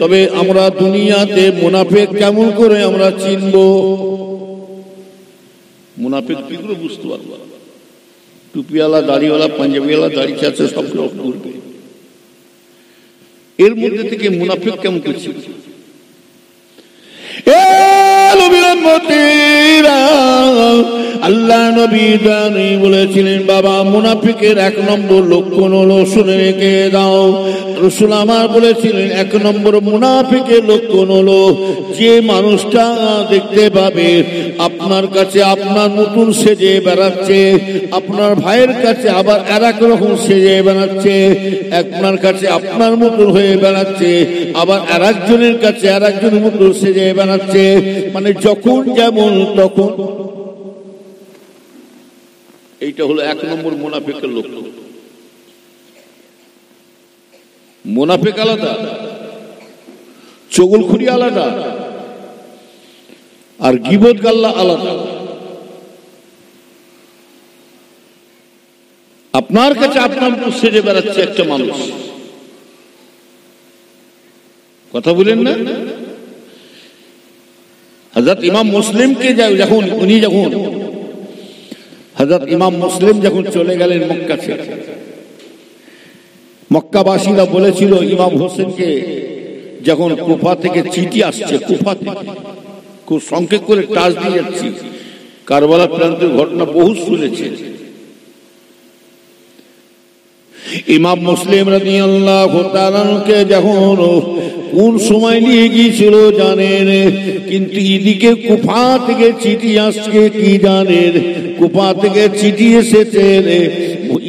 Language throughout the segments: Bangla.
তবে আমরা দুনিয়াতে মুনাফিক কেমন করে আমরা চিনব? মুনাফিক কি করে বুঝতে পারবো? টুপিওয়ালা, দাড়িওয়ালা, পাঞ্জাবিওয়ালা, দাড়ি চাচ্ছে, সব লোক ঘুরবে, এর মধ্যে থেকে মুনাফিক কেমন করছে? আল্লাহ নবী বলেছিলেন, বাবা মুনাফিকের 1 নম্বর লক্ষণ হলো, শুনে রেখে দাও। রাসূল আমার বলেছিলেন 1 নম্বর মুনাফিকের লক্ষণ হলো, যে মানুষটা দেখতে পাবে আপনার কাছে আপনার নতুন সেজে বেড়াচ্ছে, আপনার ভাইয়ের কাছে আবার আরেক রকম সেজে বেড়াচ্ছে, আপনার কাছে আপনার মতন হয়ে বেড়াচ্ছে, আবার আরেকজনের কাছে আরেকজনের মতন সেজে বেড়াচ্ছে, মানে যখন যেমন তখন। এইটা হলো 1 নম্বর মুনাফিকের লক্ষণ। মুনাফিক আলাদা, চগলখুরি আলাদা, আর গীবত গাল্লা আলাদা। আপনার কাছে আপনার সেজে বেড়াচ্ছে একটা মানুষ, কথা বলেন না? হযরত ইমাম মুসলিমকে যখন হযরত ইমাম মুসলিম যখন চলে গেলেন মক্কা ছেড়ে, মক্কাবাসীরা বলেছিল ইমাম হোসেনকে, যখন কুফা থেকে চিঠি আসছে, কুফা থেকে খুব সংক্ষেপ করে টাচ দিয়ে যাচ্ছি, কারবালা প্রান্তের ঘটনা বহু শুনেছে। ইমাম মুসলিম রাদিয়াল্লাহু তাআলা কে যখন কোন সময় নিয়ে গিয়েছিল জানেন, কিন্তু এদিকে কুফা থেকে চিঠি আসছে কি জানেন? কুফা থেকে চিঠি এসেছে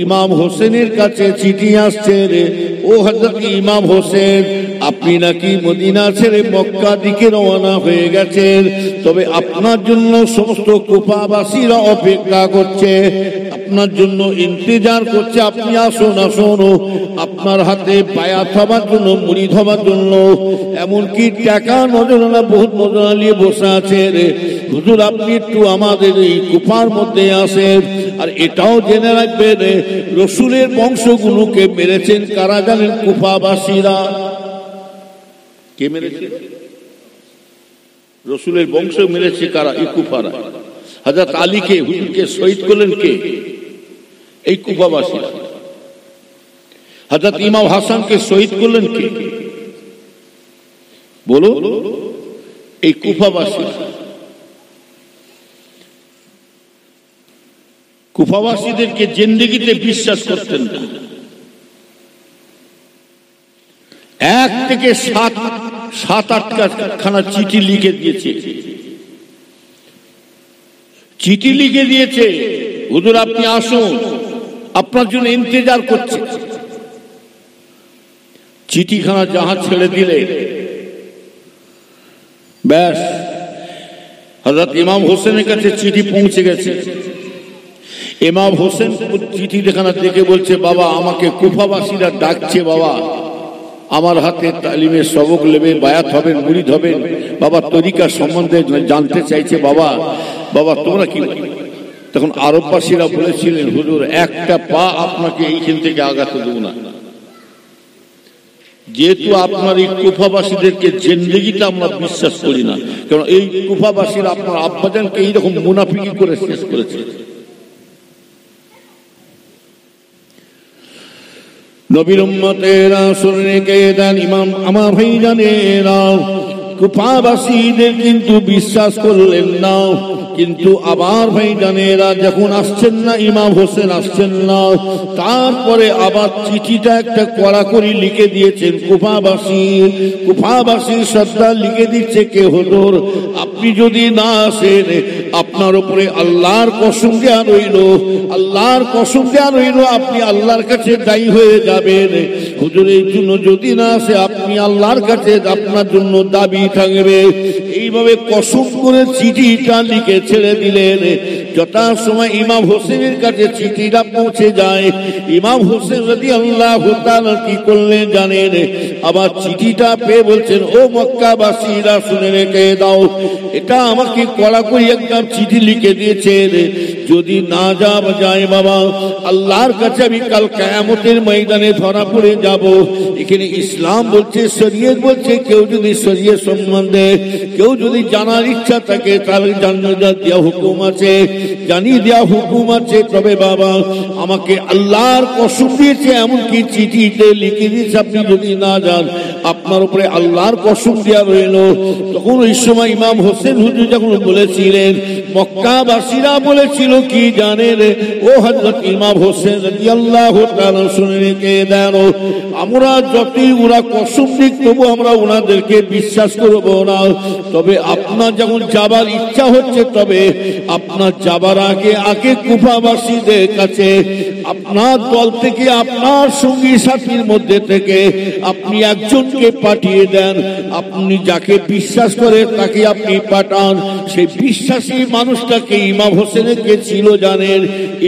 ইমাম হোসেনের কাছে, চিঠি আসছে, ও হযরত ইমাম হোসেন, আপনি নাকি মদিনা ছেড়ে মক্কা দিকে রওনা হয়ে গেছেন, তবে আপনার জন্য সমস্ত কুফাবাসীরা অপেক্ষা করছে, আপনার জন্য ইন্তজার করছে, আপনি আসুন আসুন, আপনার হাতে বায়াত হবার জন্য, মুরিদ হবার জন্য, এমনকি টাকা নজরানা বহুত নজরানা নিয়ে বসে আছেন। হুজুর আপনি একটু আমাদের এই কুফার মধ্যে আসেন। আর এটাও জেনে রাখবেন, রসুলের বংশগুলোকে মেরেছেন কারা জানেন? কুফাবাসীরা। কে মেরেছে? রসুলের বংশ মেরেছে কারা? এই কুফারা। হযরত আলীকে, হুজুরকে শহীদ করলেন কে? এই কুফাবাসীরা। হযরত ইমাম হাসানকে শহীদ করলেন কে? বলো, এই কুফাবাসীরা। কুফাবাসীদেরকে জিন্দেগিতে বিশ্বাস করতেন না। 1 থেকে 7-8 খানা চিঠি লিখে দিয়েছে, চিঠি লিখে দিয়েছে, হুজুর আপনি আসুন, আপনার জন্য ইন্তজার করছে। চিঠিখানা জাহাজ ছেড়ে দিলে ব্যাস, হযরত ইমাম হোসেনের কাছে চিঠি পৌঁছে গেছে। ইমাম হোসেন চিঠি দেখানা দেখে বলছে, বাবা আমাকে কুফাবাসীরা ডাকছে, বাবা আমার হাতে তালিমের সবক নেবে, বায়াত হবেন, মুরিদ হবেন, বাবা তরিকা সম্বন্ধে জানতে চাইছে, বাবা বাবা তোমরা কি? তখন আরববাসীরা বলেছিলেন, হুজুর একটা পা আপনাকে এইখান থেকে আগাতে দেব না, যেহেতু আপনার এই কুফাবাসীদেরকে জিন্দেগিতে আমরা বিশ্বাস করি না, কারণ এই কুফাবাসীরা আপনার আব্বাজানকে এইরকম মুনাফিকি করে শেষ করেছে। নবীর উম্মতেরা শুনে কে দেন, ইমাম আমার ভাইজানেরা, কুফাবাসীদের কিন্তু বিশ্বাস করলেন না, কিন্তু আবার ভাইজানেরা যখন আসছেন না, ইমাম হোসেন আসছেন না, তারপরে আবার চিঠিটা একটা কড়াকড়ি লিখে দিয়েছেন কুফাবাসী সর্দার লিখে দিচ্ছে, কে হুজুর আপনি যদি না আসেন, আপনার উপরে আল্লাহর কসম দেয়া রইল, আল্লাহর কসম দেয়া রইল, আপনি আল্লাহর কাছে দায়ী হয়ে যাবেন। হুজুর এই জন্য যদি না আসে, আপনি আল্লাহর কাছে আপনার জন্য দাবি থাকবে। এইভাবে কসম করে চিঠিটা লিখে ছেড়ে দিলেন। যথাসময় ইমাম হোসেনের কাছে চিঠিটা পৌঁছে যায়, ইমাম হোসেন রাদিয়াল্লাহু তাআলা কি করলেন জানেন? আবার চিঠিটা পেয়ে বলছেন, ও মক্কাবাসীরা শুনে রেখে দাও, এটা আমাকে কড়াকড়ি একটা চিঠি লিখে দিয়েছে, যদি না যায় বাবা, আল্লাহর কাছে আমি কাল কিয়ামতের ময়দানে ধরা পড়ে যাব। এখানে ইসলাম বলছে, শরীয়ত বলছে, কেউ যদি শরীয়ত সম্বন্ধে কেউ যদি জানার ইচ্ছা থাকে তাহলে জানিয়ে দেওয়া হুকুম আছে, জানিয়ে দেওয়া হুকুম আছে। তবে বাবা আমাকে আল্লাহর কসম দিয়েছে, এমনকি চিঠিতে লিখে দিয়েছে, আপনি যদি না যান আপনার উপরে আল্লাহর কসম দেওয়া রইল। তখন ওই সময় ইমাম হোসেন হুজুর যখন বলেছিলেন, মক্কাবাসীরা বলেছিল কি জানেন, ও হযরত ইমাম হোসেন রাদিয়াল্লাহু তাআলা শুনে রেখে দেন, আমরা যতই ওরা কসম দিক তবু আমরা ওনাদেরকে বিশ্বাস করব না। তবে আপনার যখন যাবার ইচ্ছা হচ্ছে, তবে আপনার যাবার আগে কুফাবাসীদের কাছে আপনার দল থেকে আপনার সঙ্গী সাথীর মধ্যে থেকে আপনি একজনকে পাঠিয়ে দেন। আপনি যাকে বিশ্বাস করে তাকে আপনি পাঠান। সেই বিশ্বাসী মানুষটাকে ইমাম হোসেনের কে ছিল জানেন?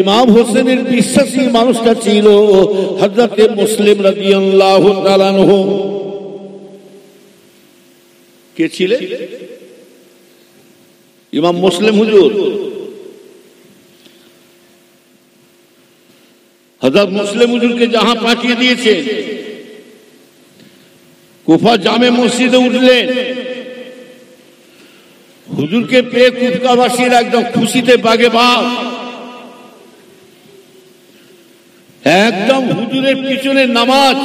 ইমাম হোসেনের বিশ্বাসী মানুষটা ছিল হযরতে মুসলিম রাদিয়াল্লাহু তাআলা আনহু। কে ছিলেন? ইমাম মুসলিম হুজুর। হযরত মুসলিম হুজুরকে যাহা পাঠিয়ে দিয়েছেন, কুফা জামে মসজিদে উঠলেন। হুজুরকে পেয়ে কুফাবাসীর একদম খুশিতে বাগে বাগ, একদম হুজুরের পিছনে নামাজ।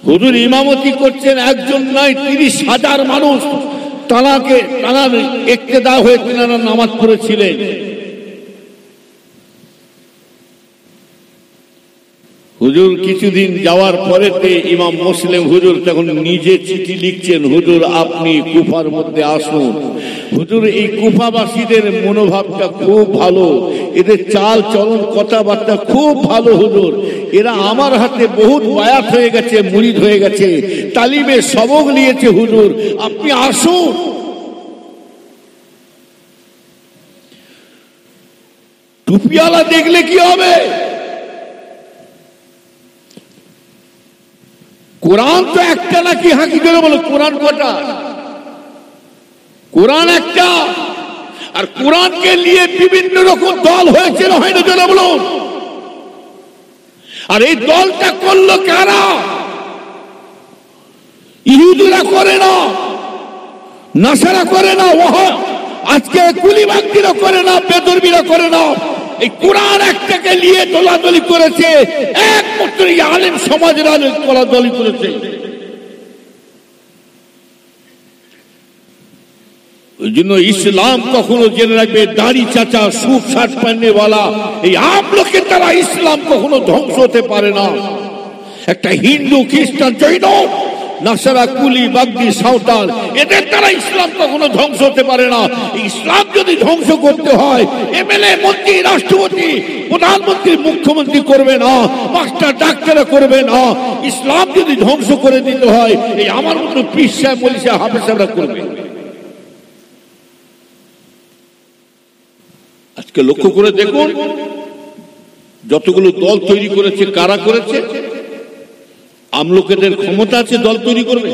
হুজুর ইমামতি করছেন, একজন নয় 30,000 মানুষ তানার ইক্তেদা হয়ে তিনারা নামাজ পড়েছিলেন। হুজুর কিছুদিন যাওয়ার পরেতে ইমাম মুসলিম হুজুর তখন নিজে চিঠি লিখছেন, হুজুর আপনি কুফার মধ্যে আসুন। হুজুর এই কুফাবাসীদের মনোভাবটা খুব ভালো, এদের চাল চলন কথাবার্তা খুব ভালো। হুজুর এরা আমার হাতে বহুত বায়াত হয়ে গেছে, মুরিদ হয়ে গেছে, তালিমে সবক নিয়েছে। হুজুর আপনি আসুন। টুপিওয়ালা দেখলে কি হবে? কোরআন তো একটা নাকি? হাকি করে বলো, কোরআন কটা? কোরআন একটা। আর কোরআনকে নিয়ে বিভিন্ন রকম দল হয়েছিল, হয়তো জোরে বলুন। আর এই দলটা করলো কারা? ইহুদিরা করে না, নাসারা করে না, আজকে কুলিবাগদিরা করে না, বেদরবিরা করে না। এই কোরআন একটাকে নিয়ে দলাদলি করেছে, একমাত্র আলেম সমাজের আলেম দলাদলি করেছে। ওই জন্য ইসলাম কখনো জেনে রাখবে, দাড়ি চাচা সুট শার্ট পান্নেওয়ালা এই আম লোকের দ্বারা ইসলাম কখনো ধ্বংস হতে পারে না। একটা হিন্দু, খ্রিস্টান, জৈন, নাসারা, কুলি, বাগদি, সাঁওতাল, এদের দ্বারা ইসলাম কখনো ধ্বংস হতে পারে না। ইসলাম যদি ধ্বংস করতে হয়, এমএলএ, মন্ত্রী, রাষ্ট্রপতি, প্রধানমন্ত্রী, মুখ্যমন্ত্রী করবে না, মাস্টার ডাক্তার করবে না। ইসলাম যদি ধ্বংস করে দিতে হয়, এই আমার মতো পীর সাহেব, মৌলভী সাহেব, হাফেজ সাহেবরা করবে। আজকে লক্ষ্য করে দেখুন, যতগুলো দল তৈরি করেছে, কারা করেছে? আমলোকেদের ক্ষমতা আছে দল তৈরি করবে?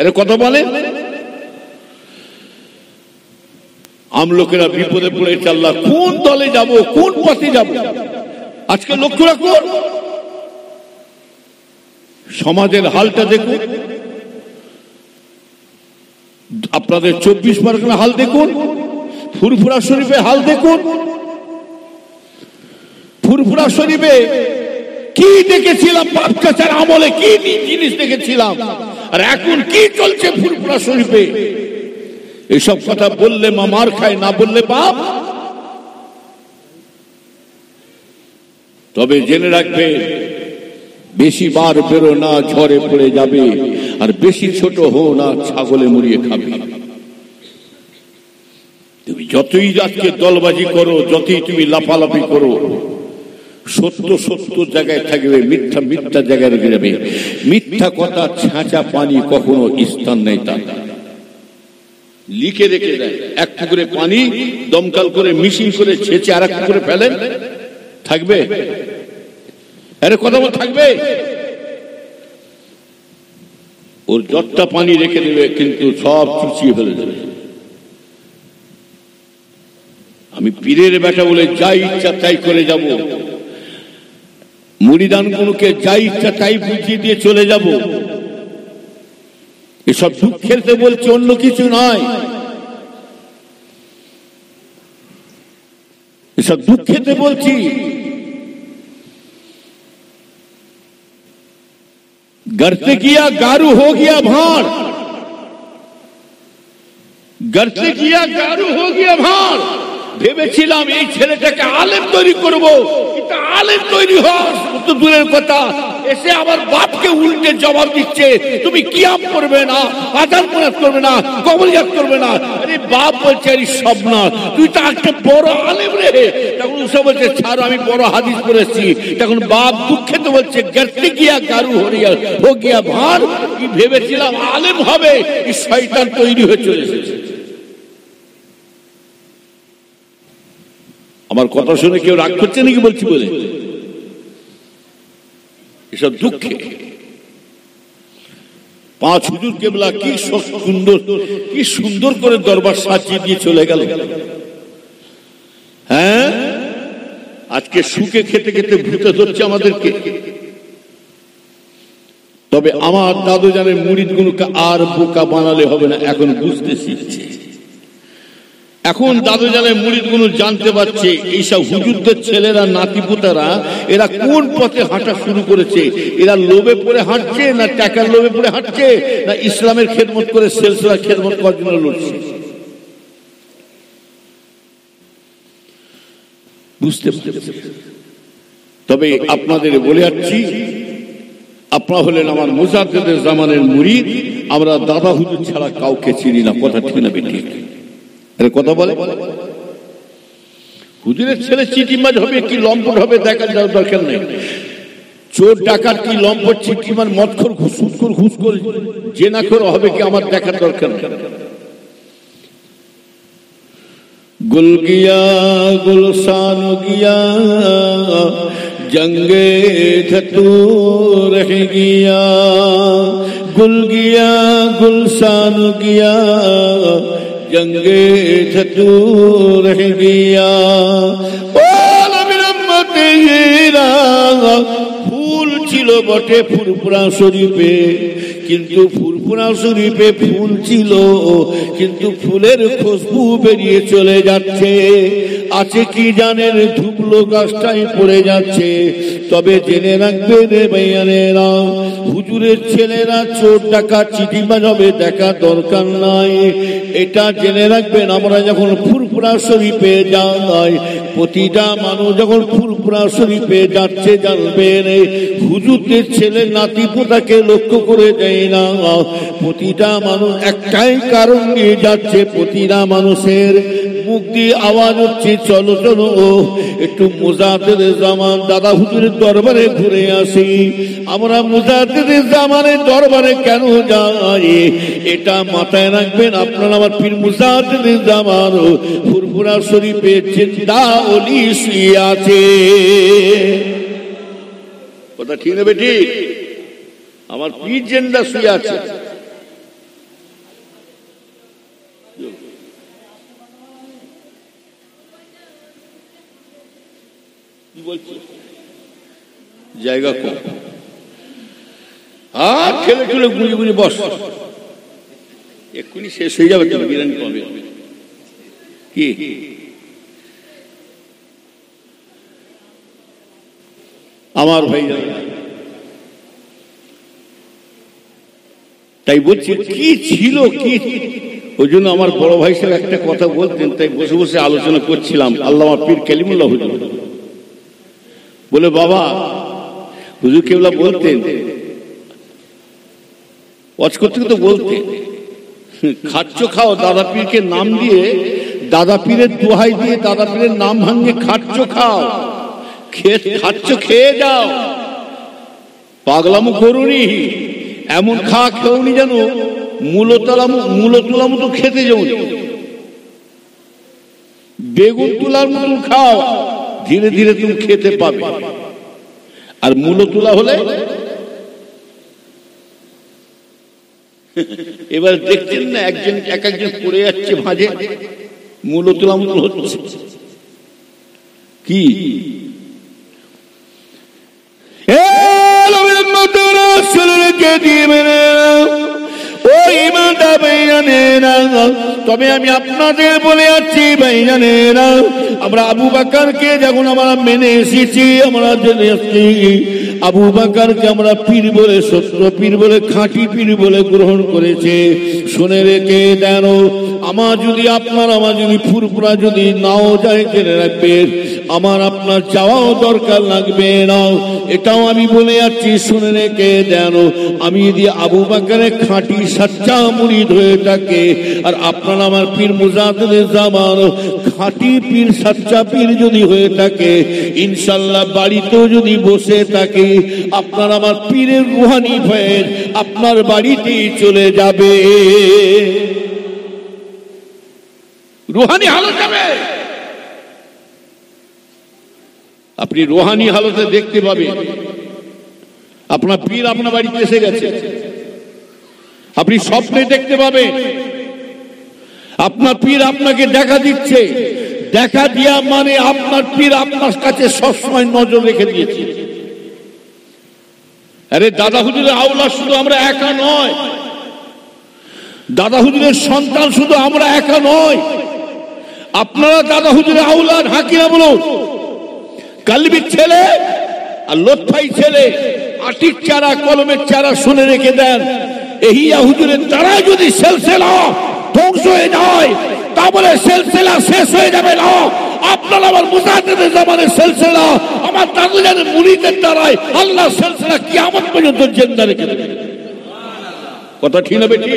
এরা কথা বলে। আমলোকেরা বিপদে পড়ে চাল্লা, কোন দলে যাব, কোন পথে যাব। আজকে লক্ষ্য রাখুন, সমাজের হালটা দেখুন। আপনাদের 24 পরগনা হাল দেখুন, ফুরফুরা শরীফে হাল দেখুন। ফুরফুরা শরীফে কি দেখেছিলাম, বাপ চাচার আমলে কি জিনিস দেখেছিলাম, আর এখন কি চলছে ফুরফুরা শরীফে। এসব কথা বললে মা মার খায়, না বললে বাপ। তবে জেনে রাখবে, বেশি বার বেরো না, ঝড়ে পড়ে যাবে। আর বেশি ছোট হো না, ছাগলে মুড়িয়ে খাবে। তুমি যতই আজকে দলবাজি করো, যতই তুমি লাফালাফি করো, সত্য সত্য জায়গায় থাকবে, মিথ্যা মিথ্যা জায়গায় যাবে। মিথ্যা কথা, ছাঁচা পানি কখনো স্থান নেই। তা লিখে রেখে দেয়, এক পুকুরে পানি দমকাল করে মিশিং করে ছেঁচে আর এক পুকুরে ফেলেন, থাকবে? আরে কথা বল, থাকবে? ওর যতটা পানি রেখে দেবে, কিন্তু সব চুচিয়ে ফেলে দেবে। আমি পীরের বেটা বলে যা ইচ্ছা তাই করে যাব, মুরিদানগুলোকে যা ইচ্ছা তাই বুঝিয়ে দিয়ে চলে যাব, এসব দুঃখের তো বলছে, অন্য কিছু নয়। এসব দুঃখেতে বলছি। गरते किया गारू हो गया भाड़, गरते किया गारू हो गया भाड़। ভেবেছিলাম এই ছেলেটাকে আলেম তৈরি করব, কিন্তু আলেম তৈরি হওয়ার তো দূরের কথা, এসে আমার বাপকে উল্টে জবাব দিচ্ছে, তুমি কিয়াম করবে না, আযান মুনাত করবে না, কবরিয়াত করবে না। আরে বাপ বলছে আরে সব না, তুই তো একটা বড় আলেম রে। তখন উসা বলছে ছাড়ো, আমি বড় হাদিস পড়েছি। তখন বাপ দুঃখে তো বলছে গরতে কিয়া গারু হো গিয়া ভাড়। কি ভেবেছিলাম আলেম হবে, এই শয়তান তৈরি হয়ে চলে এসেছে। আমার কথা শুনে কেউ রাগ করছে নাকি বলছি বলে? এসব দুঃখে পাঁচ হুজুর কেবলা কি সুন্দর করে দরবার সাজিয়ে দিয়ে চলে গেল। হ্যাঁ, আজকে সুখে খেতে খেতে ভূতে ধরছে আমাদেরকে। তবে আমার দাদু জানের মুরিদ গুলোকে আর বোকা বানালে হবে না, এখন বুঝতে শিখছে। এখন দাদু জানের মুরিদ গুলো জানতে পারছে এইসব হুজুরদের ছেলেরা নাতিপুতারা এরা কোন পথে হাঁটা শুরু করেছে। এরা লোভে পড়ে হাঁটছে, না টাকার লোভে পড়ে হাঁটছে, না ইসলামের খেদমত করে সিলসিলা খেদমত করার জন্য লড়ছে। বুঝতে পারছি। তবে আপনাদের বলে যাচ্ছি, আপনারা হলেন আমার মুজাদ্দিদের জামানের মুরিদ, আমরা দাদা হুজুর ছাড়া কাউকে চিনি না। কথা ঠিক না বেঠিক? কথা বলে হুজুরের ছেলে চিটিমাজ হবে কি লম্পট হবে দেখার দরকার নেই। চোর ডাকাত কি লম্পট চিটিমার মদখোর ঘুষ করে জেনাখোর হবে কি আমার দেখার দরকার নেই। गुल गया गुलशान गया जंगे धतूर रह गया, गुल गया गुलशान गया जंगे धतूर रह गया। ফুল ছিল বটে ফুরফুরা শরীফে, কিন্তু ফুরফুরা শরীফে ফুল ছিল, কিন্তু ফুলের খুশবু বেরিয়ে চলে যাচ্ছে। আছে কি জানেন, ধুবলো গাছটাই পড়ে যাচ্ছে। তবে জেনে রাখবেন রে ভাইয়ানেরা, হুজুরের ছেলেরা চোর ডাকাত চিটিমাজ হবে দেখার দরকার নাই। এটা জেনে রাখবেন, আমরা যখন ফুরফুরা শরীফে যাই, প্রতিটা মানুষ যখন ফুরফুরা শরীফে যাচ্ছে জানবেন হুজুরদের ছেলে নাতি পোতাকে লক্ষ্য করে দেয় না। প্রতিটা মানুষ একটাই কারণ নিয়ে যাচ্ছে, প্রতিটা মানুষের মুখ দিয়ে আওয়াজ হচ্ছে চলো চলো একটু মুজাদ্দিদের জামান দাদা হুজুরের দরবারে ঘুরে আসি। আমরা মুজাদ্দিদের জামানের দরবারে কেন যাই এটা মাথায় রাখবেন। আপনারা আমার পীর মুজাদ্দিদের জামান ফুরফুরা শরীফে জিন্দা ওলি শুয়ে আছে। কথা ঠিক না বেটি? আমার পীর জিন্দা শুয়ে আছে। জায়গা কম, আর ঠেলে ঠেলে গুঁজে গুঁজে বস, এক্ষুনি শেষ হয়ে যাবে। তুমি বিরিয়ানি পাবে কি? আমার ভাই তাই বলছি কি ছিল কি। ওই জন্য আমার বড় ভাই সাহেব একটা কথা বলতেন, তাই বসে বসে আলোচনা করছিলাম। আল্লামা পীর কালিমুল্লাহ হুজুর বলে, বাবা হুজুর কেবলা বলতেন, ওয়াজ করতে তো বলতেন, খাচ্ছ খাও দাদা পীরকে নাম দিয়ে, দাদা পীরের দোহাই দিয়ে দাদা পীরের নাম ভাঙিয়ে খাচ্ছ খাও, খাচ্ছ খেয়ে যাও, পাগলামো করুনি, এমন খা খেউনি যেন মূলো তোলা মতো খেতে যাও, বেগুন তোলার মতো খাও, ধীরে ধীরে তুমি খেতে পাবে। আর মূলো তোলা হলে এবার দেখছেন না একজন এক একজন পড়ে যাচ্ছে ভাঁজে, মূলো তোলা মতো হচ্ছে। কি তবে আমি আপনাদের বলে যাচ্ছি ভাইজানেরা, আমরা আবু বকরকে যখন আমরা মেনে এসেছি, আমরা জেনে এসেছি আবু বকরকে আমরা পীর বলে, সত্য পীর বলে, খাঁটি পীর বলে গ্রহণ করেছে। শুনে রেখে দেন, আমার যদি আমার যদি ফুরফুরা যদি নাও যায়, জেনে রাখবেন আমার আপনার যাওয়াও দরকার লাগবে না। এটাও আমি বলে যাচ্ছি, শুনে রেখে দেন, আমি যদি আবু বকরের খাঁটি সচ্চা মুরিদ হয়ে থাকে, আর আপনার আমার পীর মুজাদ্দিদ জামান খাঁটি পীর সচ্চা পীর যদি হয়ে থাকে, ইনশাআল্লাহ বাড়িতেও যদি বসে থাকে, আপনার আমার পীরের রুহানি ফয়েজ আপনার বাড়িতেই চলে যাবে, রুহানি হালত যাবে। আপনি রুহানি হালতে দেখতে পাবেন আপনার পীর আপনার বাড়িতে এসে গেছে। আপনি স্বপ্নে দেখতে পাবেন আপনার পীর আপনাকে দেখা দিচ্ছে। দেখা দিয়া মানে আপনার পীর আপনার কাছে সবসময় নজর রেখে দিয়েছে। আরে দাদা হুজুরের আওলাদ শুধু আমরা একা নয়, দাদা হুজুরের সন্তান শুধু আমরা একা নয়, আপনারা দাদা হুজুরের আওলাদ। হাকিরা বলুন, কালবির ছেলে আর লতফাই ছেলে, আটির চারা কলমের চারা শুনে রেখে দেন। এহিয়া হুজুরের দ্বারা যদি সিলসিলা ধ্বংস হয়ে যায়, তাহলে সিলসিলা শেষ হয়ে যাবে না। আপনার আমার মুজাদ্দিদ জামানের সিলসিলা, আমার দাদুজানের মুরিদের দ্বারাই আল্লাহ সিলসিলা কিয়ামত পর্যন্ত জিন্দা রেখে দেবে। কথা ঠিক না বেটি?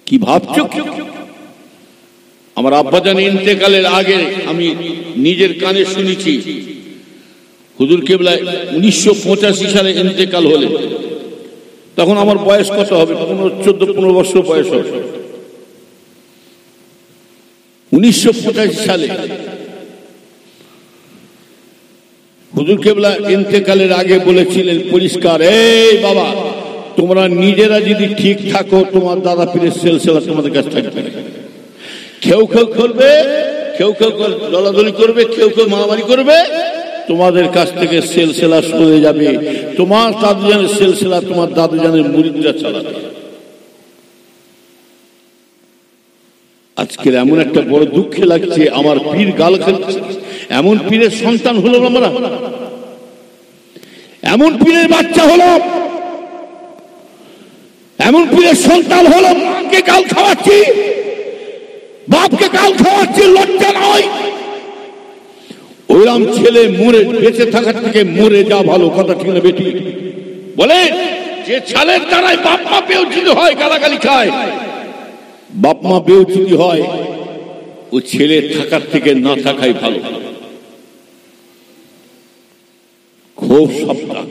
কি ভাবছো? আমার আব্বাজান ইন্তেকালের আগে আমি নিজের কানে শুনেছি, হুজুর কেবলা 1985 সালে ইন্তেকাল হলে, তখন আমার বয়স কত হবে? 14-15 বছর বয়স হবে। 1985 সালে হুজুর কেবলা ইন্তেকালের আগে বলেছিলেন পরিষ্কার, এই বাবা, তোমরা নিজেরা যদি ঠিক থাকো, তোমার দাদা পীরের সিলসিলা তোমাদের কাছে থাকবে। কেউ কেউ করবে, কেউ কেউ দলাদলি করবে, কেউ কেউ মারামারি করবে, তোমাদের কাছ থেকে সিলসিলা সরে যাবে। তোমার দাদুজানের সিলসিলা তোমার দাদুজানের মুরিদরা চালাবে। আজকের এমন একটা বড় দুঃখে লাগছে, আমার পীর গাল খাচ্ছে। এমন পীরের সন্তান হলো আমরা, এমন পীরের বাচ্চা হলো, এমন পীরের সন্তান হলো, মাকে গাল খাওয়াচ্ছি, বাপকে গাল খাওয়াচ্ছি, লজ্জা নয়। ওইরকম ছেলে মরে বেঁচে থাকার থেকে মরে যা ভালো। কথা ঠিক না বেটি? বলে যে ছেলের দ্বারাই বাপ মা বেউচিত হয়, গালাগালি খায়, বাপ মা বেউচিত হয়, ও ছেলে থাকার থেকে না থাকাই ভালো। খুব সাবধান।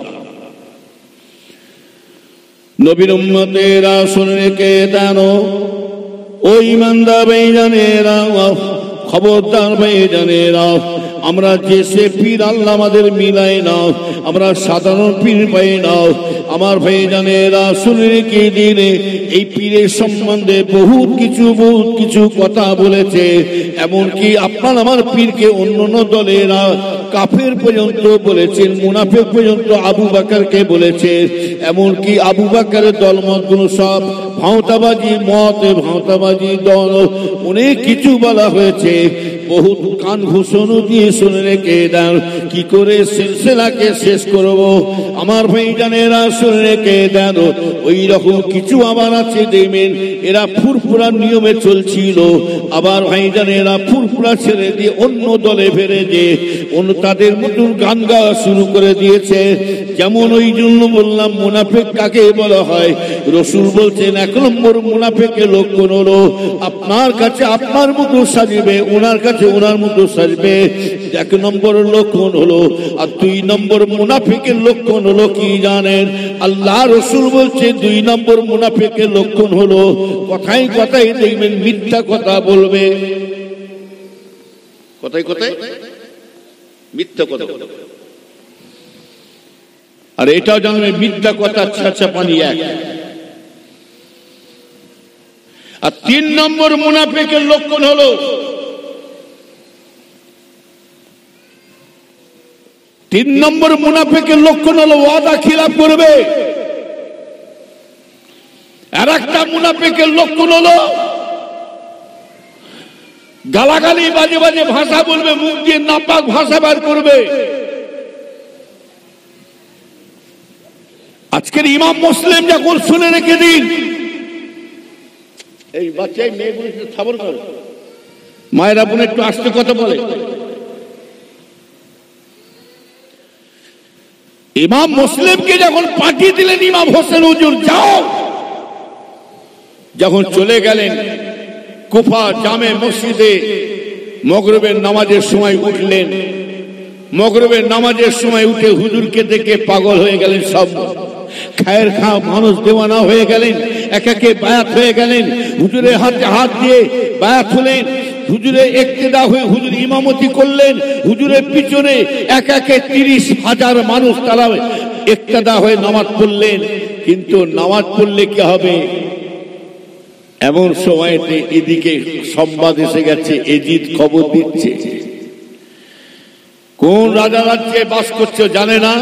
নবীর উম্মতেরা শুনে রেখে দেন, ও ইমানদার ভাইজানেরা, খবরদার ভাইজানেরা, আমরা যে সে পীর আল্লাহ আমাদের মিলাই নাও, আমরা সাধারণ পীর পাই নাও। আমার ভাইজানেরা শুনে রেখে দিলে, এই পীরের সম্বন্ধে বহুত কিছু কথা বলেছে। এমনকি আপনার আমার পীরকে অন্য দলেরা কাফের পর্যন্ত বলেছেন, মুনাফিক পর্যন্ত আবু বকরকে বলেছে। এমনকি আবু বকরের দলমত গুলো সব ভাঁওতাবাজি মত, ভাঁওতাবাজি দল, অনেক কিছু বলা হয়েছে। বহুত কান ঘুষণও দিয়ে শুনে রেখে দেন, কি করে সিলসিলাকে শেষ করব। আমার ভাইজানেরা শুনে রেখে দেন, ওই রকম কিছু আবার আছে দেখবেন, এরা ফুরফুরা নিয়মে চলছিল, আবার ভাইজানেরা ফুরফুরা ছেড়ে দিয়ে অন্য দলে ফেরে যে তাদের মতন গান গাওয়া শুরু করে দিয়েছে। যেমন ওই জন্য বললাম, মুনাফিক কাকে বলা হয়? রসুল বলছেন 1 নম্বর মুনাফিকের লক্ষণ হলো আপনার কাছে আপনার মতো সাজবে, ওনার কাছে ওনার মতো সাজবে। 1 নম্বর লক্ষণ হলো। আর 2 নম্বর মুনাফিকের লক্ষণ হলো কি জানেন? আল্লাহ রসুল বলছে 2 নম্বর মুনাফিকের লক্ষণ হলো কথায় কথায় দেখবেন মিথ্যা কথা বলবে। কথায় কথায় মিথ্যা কথা। আর এটাও জানবে মিথ্যা কথা ছাঁচা পানি এক। আর 3 নম্বর মুনাফিকের লক্ষণ হলো তিন নম্বর মুনাফিকের লক্ষণ হলো ওয়াদা খিলাফ করবে। আর একটা মুনাফিকের লক্ষণ হলো গালাগালি বাজে বাজে ভাষা বলবে, মুখ দিয়ে নাপাক ভাষা বার করবে। আজকের ইমাম মুসলিম যখন শুনে রেখে দিন, এই বাচ্চাই মেয়েগুলো খবর করে, মায়েরা বোন একটু আস্তে কথা বলে। ইমাম মুসলিমকে যখন পাঠিয়ে দিলেন ইমাম হোসেন হুজুর যাও, যখন চলে গেলেন কুফা জামে মসজিদে, মাগরিবের নামাজের সময় উঠলেন। মাগরিবের নামাজের সময় উঠে হুজুরকে দেখে পাগল হয়ে গেলেন, সব খায়ের খা মানুষ দেওয়ানা হয়ে গেলেন, এক একে বায়াত হয়ে গেলেন। হুজুরের হাতে হাত দিয়ে বায়াত হলেন, হুজুরে ইক্তেদা হয়ে হুজুর ইমামতি করলেন। হুজুরের পিছনে এক একে 30,000 মানুষ তারা ইক্তেদা হয়ে নামাজ পড়লেন। কিন্তু নামাজ পড়লে কি হবে, এমন সময়তে এদিকে সংবাদ এসে গেছে, এজিদ খবর দিচ্ছে। কোন রাজা রাজ্যে বাস করছে জানে না,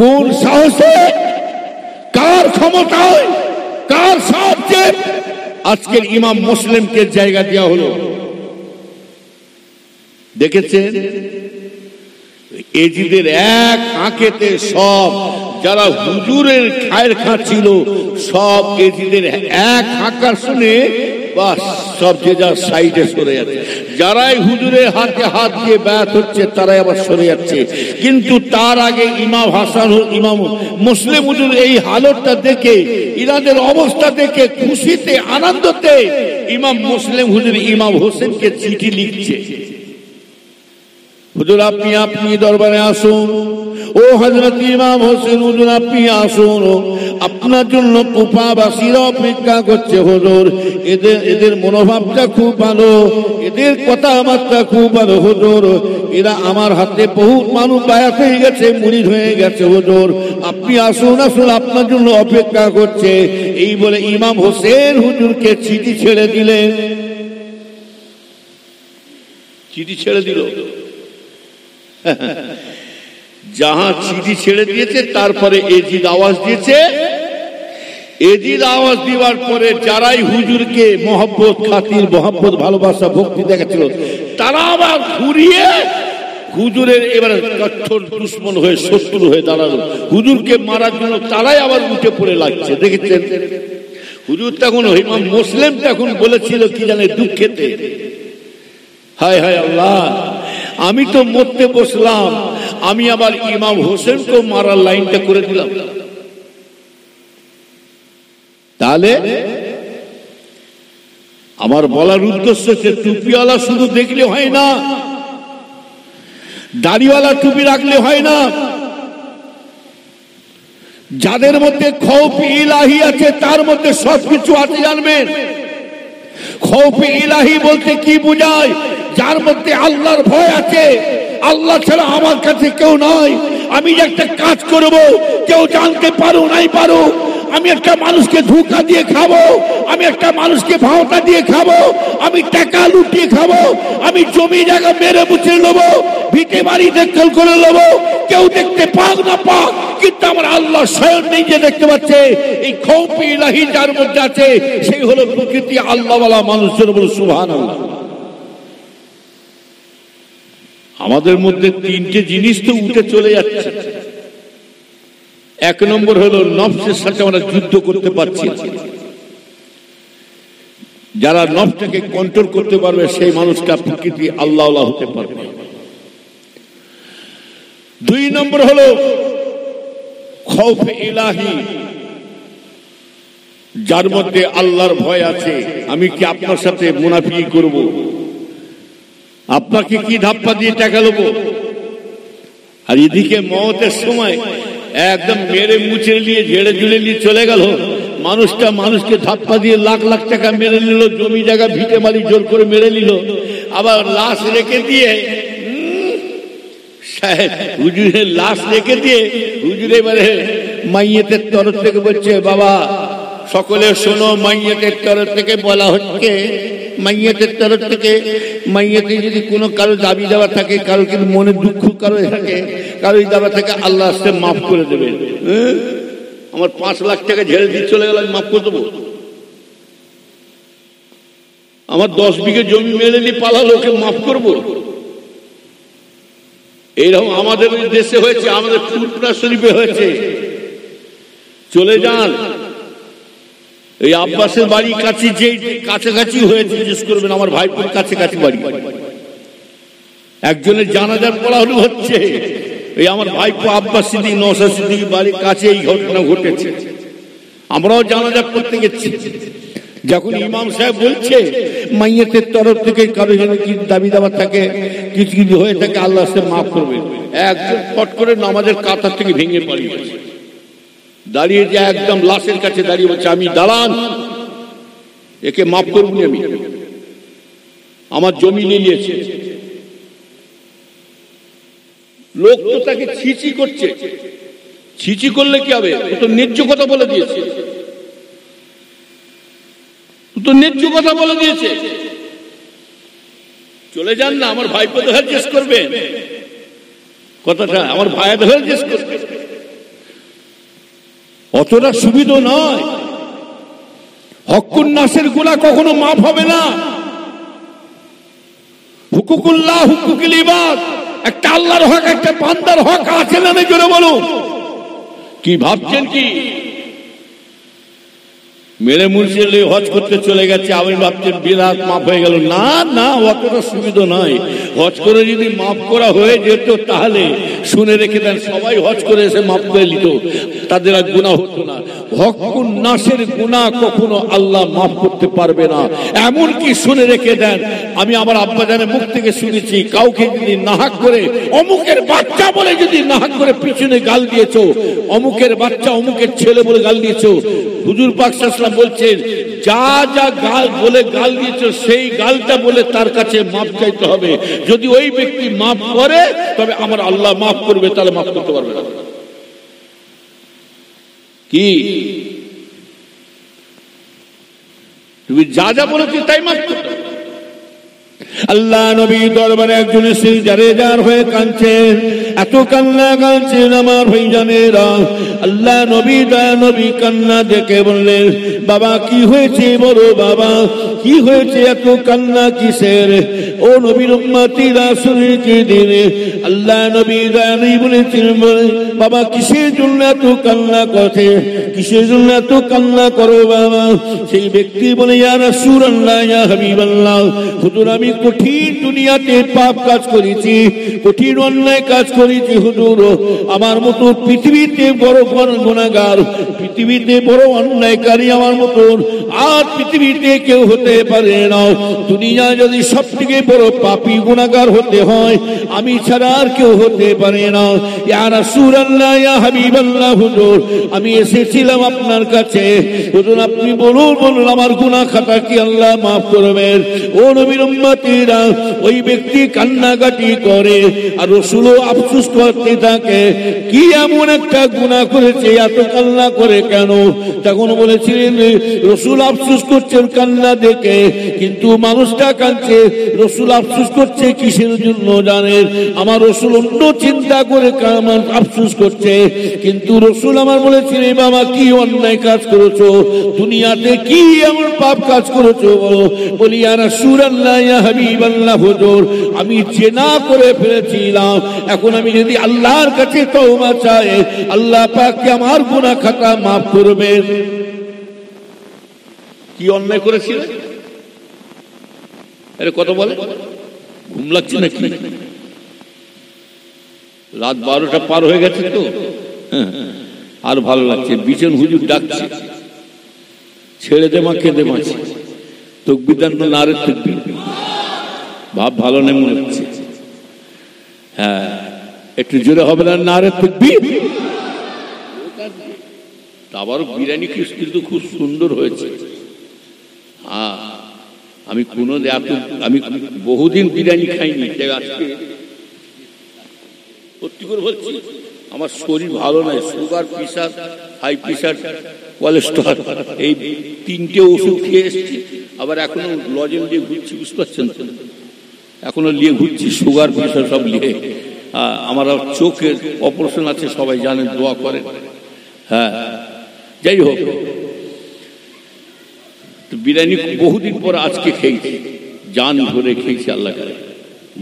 কোন সাহসে, কার ক্ষমতায়, কার সাহায্যে আজকের ইমাম মুসলিমকে জায়গা দেওয়া হলো। দেখেছেন এজিদের এক আঁকেতে সব যারা হুজুরের খায়ের খা ছিল, সব এজিদের এক আঁকা শুনে বাস সব যে যার সাইডে সরে যাচ্ছে। যারাই হুজুরের হাতে হাত দিয়ে বায়াত হচ্ছে তারাই আবার সরে যাচ্ছে। কিন্তু তার আগে ইমাম হাসান, ইমাম মুসলিম হুজুর এই হালতটা দেখে, ইনাদের অবস্থা দেখে খুশিতে আনন্দতে ইমাম মুসলিম হুজুর ইমাম হোসেনকে চিঠি লিখছে, হুজুর আপনি দরবারে আসুন, ও হযরত ইমাম হোসেন হুজুর আপনি আসুন, আপনার জন্য কুফাবাসীরা অপেক্ষা করছে হুজুর। এদের মনোভাবটা খুব ভালো, এদের কথাবার্তা খুব ভালো হুজুর। এরা আমার হাতে বহুত মানুষ বায়াত হয়ে গেছে, মুরিদ হয়ে গেছে হুজুর, আপনি আসুন আসুন, আপনার জন্য অপেক্ষা করছে। এই বলে ইমাম হোসেন হুজুরকে চিঠি ছেড়ে দিলেন। চিঠি ছেড়ে দিল, যাহা চিঠি ছেড়ে দিয়েছে তারপরে এজিদ আওয়াজ দিয়েছে। এজিদ আওয়াজ দিবার পরে যারাই হুজুরকে মহব্বত খাতির মহব্বত ভালোবাসা ভক্তি দেখাচ্ছিল, তারা আবার ঘুরিয়ে হুজুরের এবারে কঠোর দুশ্মন হয়ে শত্রু হয়ে দাঁড়ালো। হুজুরকে মারার জন্য তারাই আবার উঠে পড়ে লাগছে। দেখেছেন হুজুর তখন ইমাম মুসলিম তখন বলেছিল কি জানে দুঃখেতে, হায় হায় আল্লাহ, আমি তো মরতে বসলাম, আমি আবার ইমাম হোসেনকে মারার লাইনটা করে দিলাম। তাহলে আমার বলার উদ্দেশ্য হচ্ছে টুপিওয়ালা শুধু দেখলে হয় না, দাড়িওয়ালা টুপি রাখলে হয় না। যাদের মধ্যে খৌফ ইলাহি আছে তার মধ্যে সবকিছু আছে জানবেন। খৌফ ইলাহি বলতে কি বোঝায়? যার মধ্যে আল্লাহর ভয় আছে, আল্লাহ ছাড়া আমার কাছে কেউ নাই, আমি একটা কাজ করব কেউ জানতে পারো নাই পারো, আমি একটা মানুষকে ধোঁকা দিয়ে খাবো, আমি একটা মানুষকে ভাওতা দিয়ে খাবো, আমি টাকা লুটিয়ে খাবো, আমি জমি জায়গা মেরে মুছে নেবো, ভিটে বাড়ি দখল করে নেবো, কেউ দেখতে পাক না পাক, কিন্তু আমার আল্লাহ স্বয়ং নিজে দেখতে পাচ্ছে। এই খৌফ ইলাহি যার মধ্যে আছে সেই হলো প্রকৃতি আল্লাহওয়ালা মানুষের বলে সুবহানাল্লাহ। আমাদের মধ্যে তিনটে জিনিস তো উঠে চলে যাচ্ছে। এক নম্বর হলো নফসের সাথে আমরা যুদ্ধ করতে পারছি না। যারা নফসটাকে কন্ট্রোল করতে পারবে সেই মানুষটা প্রকৃতি আল্লাহওয়ালা হতে পারবে। দুই নম্বর হলো খৌফ ইলাহি, যার মধ্যে আল্লাহর ভয় আছে। আমি কি আপনার সাথে মুনাফিকি করব? আপনাকে কি ধাপ্পা দিয়ে টাকা নেবো? আর এদিকে মওতের সময় একদম মেরে মুছে নিয়ে ঝেড়ে ঝুড়ে নিয়ে চলে গেল। মানুষকে ধাপ্পা দিয়ে লাখ লাখ টাকা মেরে নিল, জমি জায়গা ভিটে বাড়ি জোর করে মেরে নিল, আবার লাশ রেখে দিয়ে হুজুরের লাশ রেখে দিয়ে হুজুর এবারে মাইয়েতের তরফ থেকে বলছে, বাবা সকলে শোনো, মাইয়েতের তরফ থেকে বলা হচ্ছে, মাইয়েতের তরফ থেকে মাইয়েতে যদি কোনো কারো দাবি দেওয়া থাকে, কারো কিন্তু মনে দুঃখ কারো থাকে, কারো দাবা থেকে আল্লাহ আসতে মাফ করে দেবেন। আমার 5 লাখ টাকা ঝেড়ে দিয়ে চলে গেল, আমি মাফ করে দেবো? আমার 10 বিঘে জমি মেরে নিয়ে পালালো, ওকে মাফ করবো? এইরকম আমাদের দেশে হয়েছে, আমাদের ফুরফুরা শরীফে হয়েছে। চলে যান, এই আব্বাসের বাড়ি কাছে, যে কাছাকাছি হয়েছে, জিজ্ঞেস করবেন আমার ভাইপুর কাছাকাছি বাড়ি। একজনের জানাজার পড়ানো হচ্ছে, এই আমার ভাইপো আব্বাস সিদ্দিক, নওশাদ সিদ্দিক বাড়ির কাছে এই ঘটনা ঘটেছে। আমরাও জানাজা পড়তে গেছি, যখন ইমাম সাহেব বলছে মাইয়াতের তরফ থেকে কারো যেন কি দাবি দাবা থাকে, কিছু কিছু হয়ে থাকে, আল্লাহ সে মাফ করবে। একজন ফট করে নামাজের কাতার থেকে ভেঙে পালিয়েছে, দাঁড়িয়ে যে একদম লাশের কাছে দাঁড়িয়ে বলছে, আমি দাঁড়ান, একে মাফ করবো আমি, আমার জমি নিয়ে নিয়েছে। লোক তো তাকে ছিচি করছে, ছিচি করলে কি হবে? ও তো ন্যায্য কথা বলে দিয়েছে, তো ন্যায্য কথা বলে দিয়েছে। চলে যান না, আমার ভাইপো দেখা জিজ্ঞেস করবেন কথাটা, আমার ভাইয়া দেখা জিজ্ঞেস করবে। অতটা সুবিধা নয়, হকুন নাসের গুনাহ কখনো মাফ হবে না। হুকুকুল্লাহ হুকুকুল ইবাদ, একটা আল্লাহর হক, একটা বান্দার হক আছে না? জোরে বলুন। কি ভাবছেন কি মেরে মুর্শিদে হজ করতে চলে গেছে, আমি ভাবছেন বিরাট মাফ হয়ে গেল? না না, অতটা সুবিধা নয়। হজ করে যদি মাফ করা হয়ে যেত, তাহলে শুনে রেখে দেন, সবাই হজ করে এসে মাফ করে নিত, তাদের আর গুনাহ হতো না। হকুন নাসের গুনাহ কখনো আল্লাহ মাফ করতে পারবে না। এমনকি শুনে রেখে দেন, আমি আমার আব্বাজানের মুখ থেকে শুনেছি, কাউকে যদি নাহাক করে অমুকের বাচ্চা বলে যদি নাহাক করে পিছনে গাল দিয়েছো, অমুকের বাচ্চা অমুকের ছেলে বলে গাল দিয়েছো, হুজুর পাক সাল্লাল্লাহু আলাইহি ওয়াসাল্লাম বলছেন, যা যা গাল বলে গাল দিয়েছো, সেই গালটা বলে তার কাছে মাফ চাইতে হবে। যদি ওই ব্যক্তি মাফ করে, তবে আমার আল্লাহ মাফ করবে, তাহলে মাফ করতে পারবে না। কি তুমি যা যা বলেছি তাই মাফ করতে। আল্লাহ নবী দরবারে একজন এসে জারেজার হয়ে কাঁদছেন, এত কান্না কাঁদছেন আমার ভাইজানেরা। আল্লাহ নবী দয়া নবী কান্না দেখে বললেন, বাবা কি হয়েছে? বলো বাবা কি হয়েছে, এত কান্না কিসের? ও নবীর উম্মতিরা শুনে কি দিনে আল্লাহ নবী দয়া নবী বলেছেন, বাবা কিসের জন্য এত কান্না করছে, কিসের জন্য এত কান্না করো বাবা? সেই ব্যক্তি বলে, ইয়া রাসূলুল্লাহ, ইয়া হাবিবাল্লাহ, হুজুর আমি কঠিন দুনিয়াতে পাপ কাজ করেছি, কঠিন অন্যায় কাজ করেছি হুজুর। আমার মতো পৃথিবীতে বড় গুনাহগার, পৃথিবীতে বড় অন্যায়কারী আমার মতন আর পৃথিবীতে কেউ হতে পারে না। দুনিয়া যদি সব থেকে বড় পাপী গুনাহগার হতে হয়, আমি ছাড়া আর কেউ হতে পারে না। ইয়া রাসূলুল্লাহ, ইয়া হাবিবাল্লাহ, হুজুর আমি এসেছিলাম আপনার কাছে, হুজুর আপনি বলুন বলুন আমার গুনাহ খাতা কি আল্লাহ মাফ করবেন? ও নবীর উম্মতিরা, ওই ব্যক্তি কান্নাকাটি করে আর রাসূলও আফসোস করতে থাকে, কি এমন একটা গুনাহ করেছে, এত কান্না করে কেন? তখন বলেছিলেন, রাসূল আফসোস করছেন কান্না দেখে, কিন্তু মানুষটা কাঁদছে, রাসূল আফসোস করছে কিসের জন্য জানেন? আমার রাসূল অন্য চিন্তা করে আমার আফসোস করছে, কিন্তু রাসূল আমার বলেছিলেন, বাবা কি অন্যায় কাজ করেছো, দুনিয়াতে কি এমন পাপ কাজ করেছো বলো? বলি, ইয়া রাসূলুল্লাহ, ইয়া হাবিবাল্লাহ, হুজুর আমি জেনা করে ফেলেছিলাম, এখন আমি যদি আল্লাহর কাছে তওবা চাই, আল্লাহ পাক আমার গুনাহ খাতা মাফ করবেন। কি অন্যায় করেছিল? আরে কত বলে, ঘুম লাগছে নাকি? রাত 12টা পার হয়ে গেছে তো, আর ভালো লাগছে। বিচন হুজুর ডাকছে, ছেড়ে দে মা, কেঁদে মাছি, তাকবীর দান নারে তাকবীর। ভাব ভালো নেই মনে হচ্ছে, হ্যাঁ একটু জোরে হবে না নারে তাকবীর? আবারও বিরিয়ানি কিন্তু খুব সুন্দর হয়েছে। হ্যাঁ আমি আমি বহুদিন বিরিয়ানি খাইনি, আজকে সত্যি করে বলছি, আমার শরীর ভালো নাই, sugar, pressure, high pressure, cholesterol, এই 3টে ওষুধ খেয়ে এসছি, আবার এখনো লজেন দিয়ে ঘুরছি, বুঝতে পারছেন তো? এখনো নিয়ে ঘুরছি, সুগার প্রেসার সব নিয়ে। আমার চোখের অপারেশন আছে, সবাই জানেন, দোয়া করেন। হ্যাঁ, যাই হোক, বিরিয়ানি বহুদিন পর আজকে খেয়েছি, জান ভরে খেয়েছি আল্লাহ করে।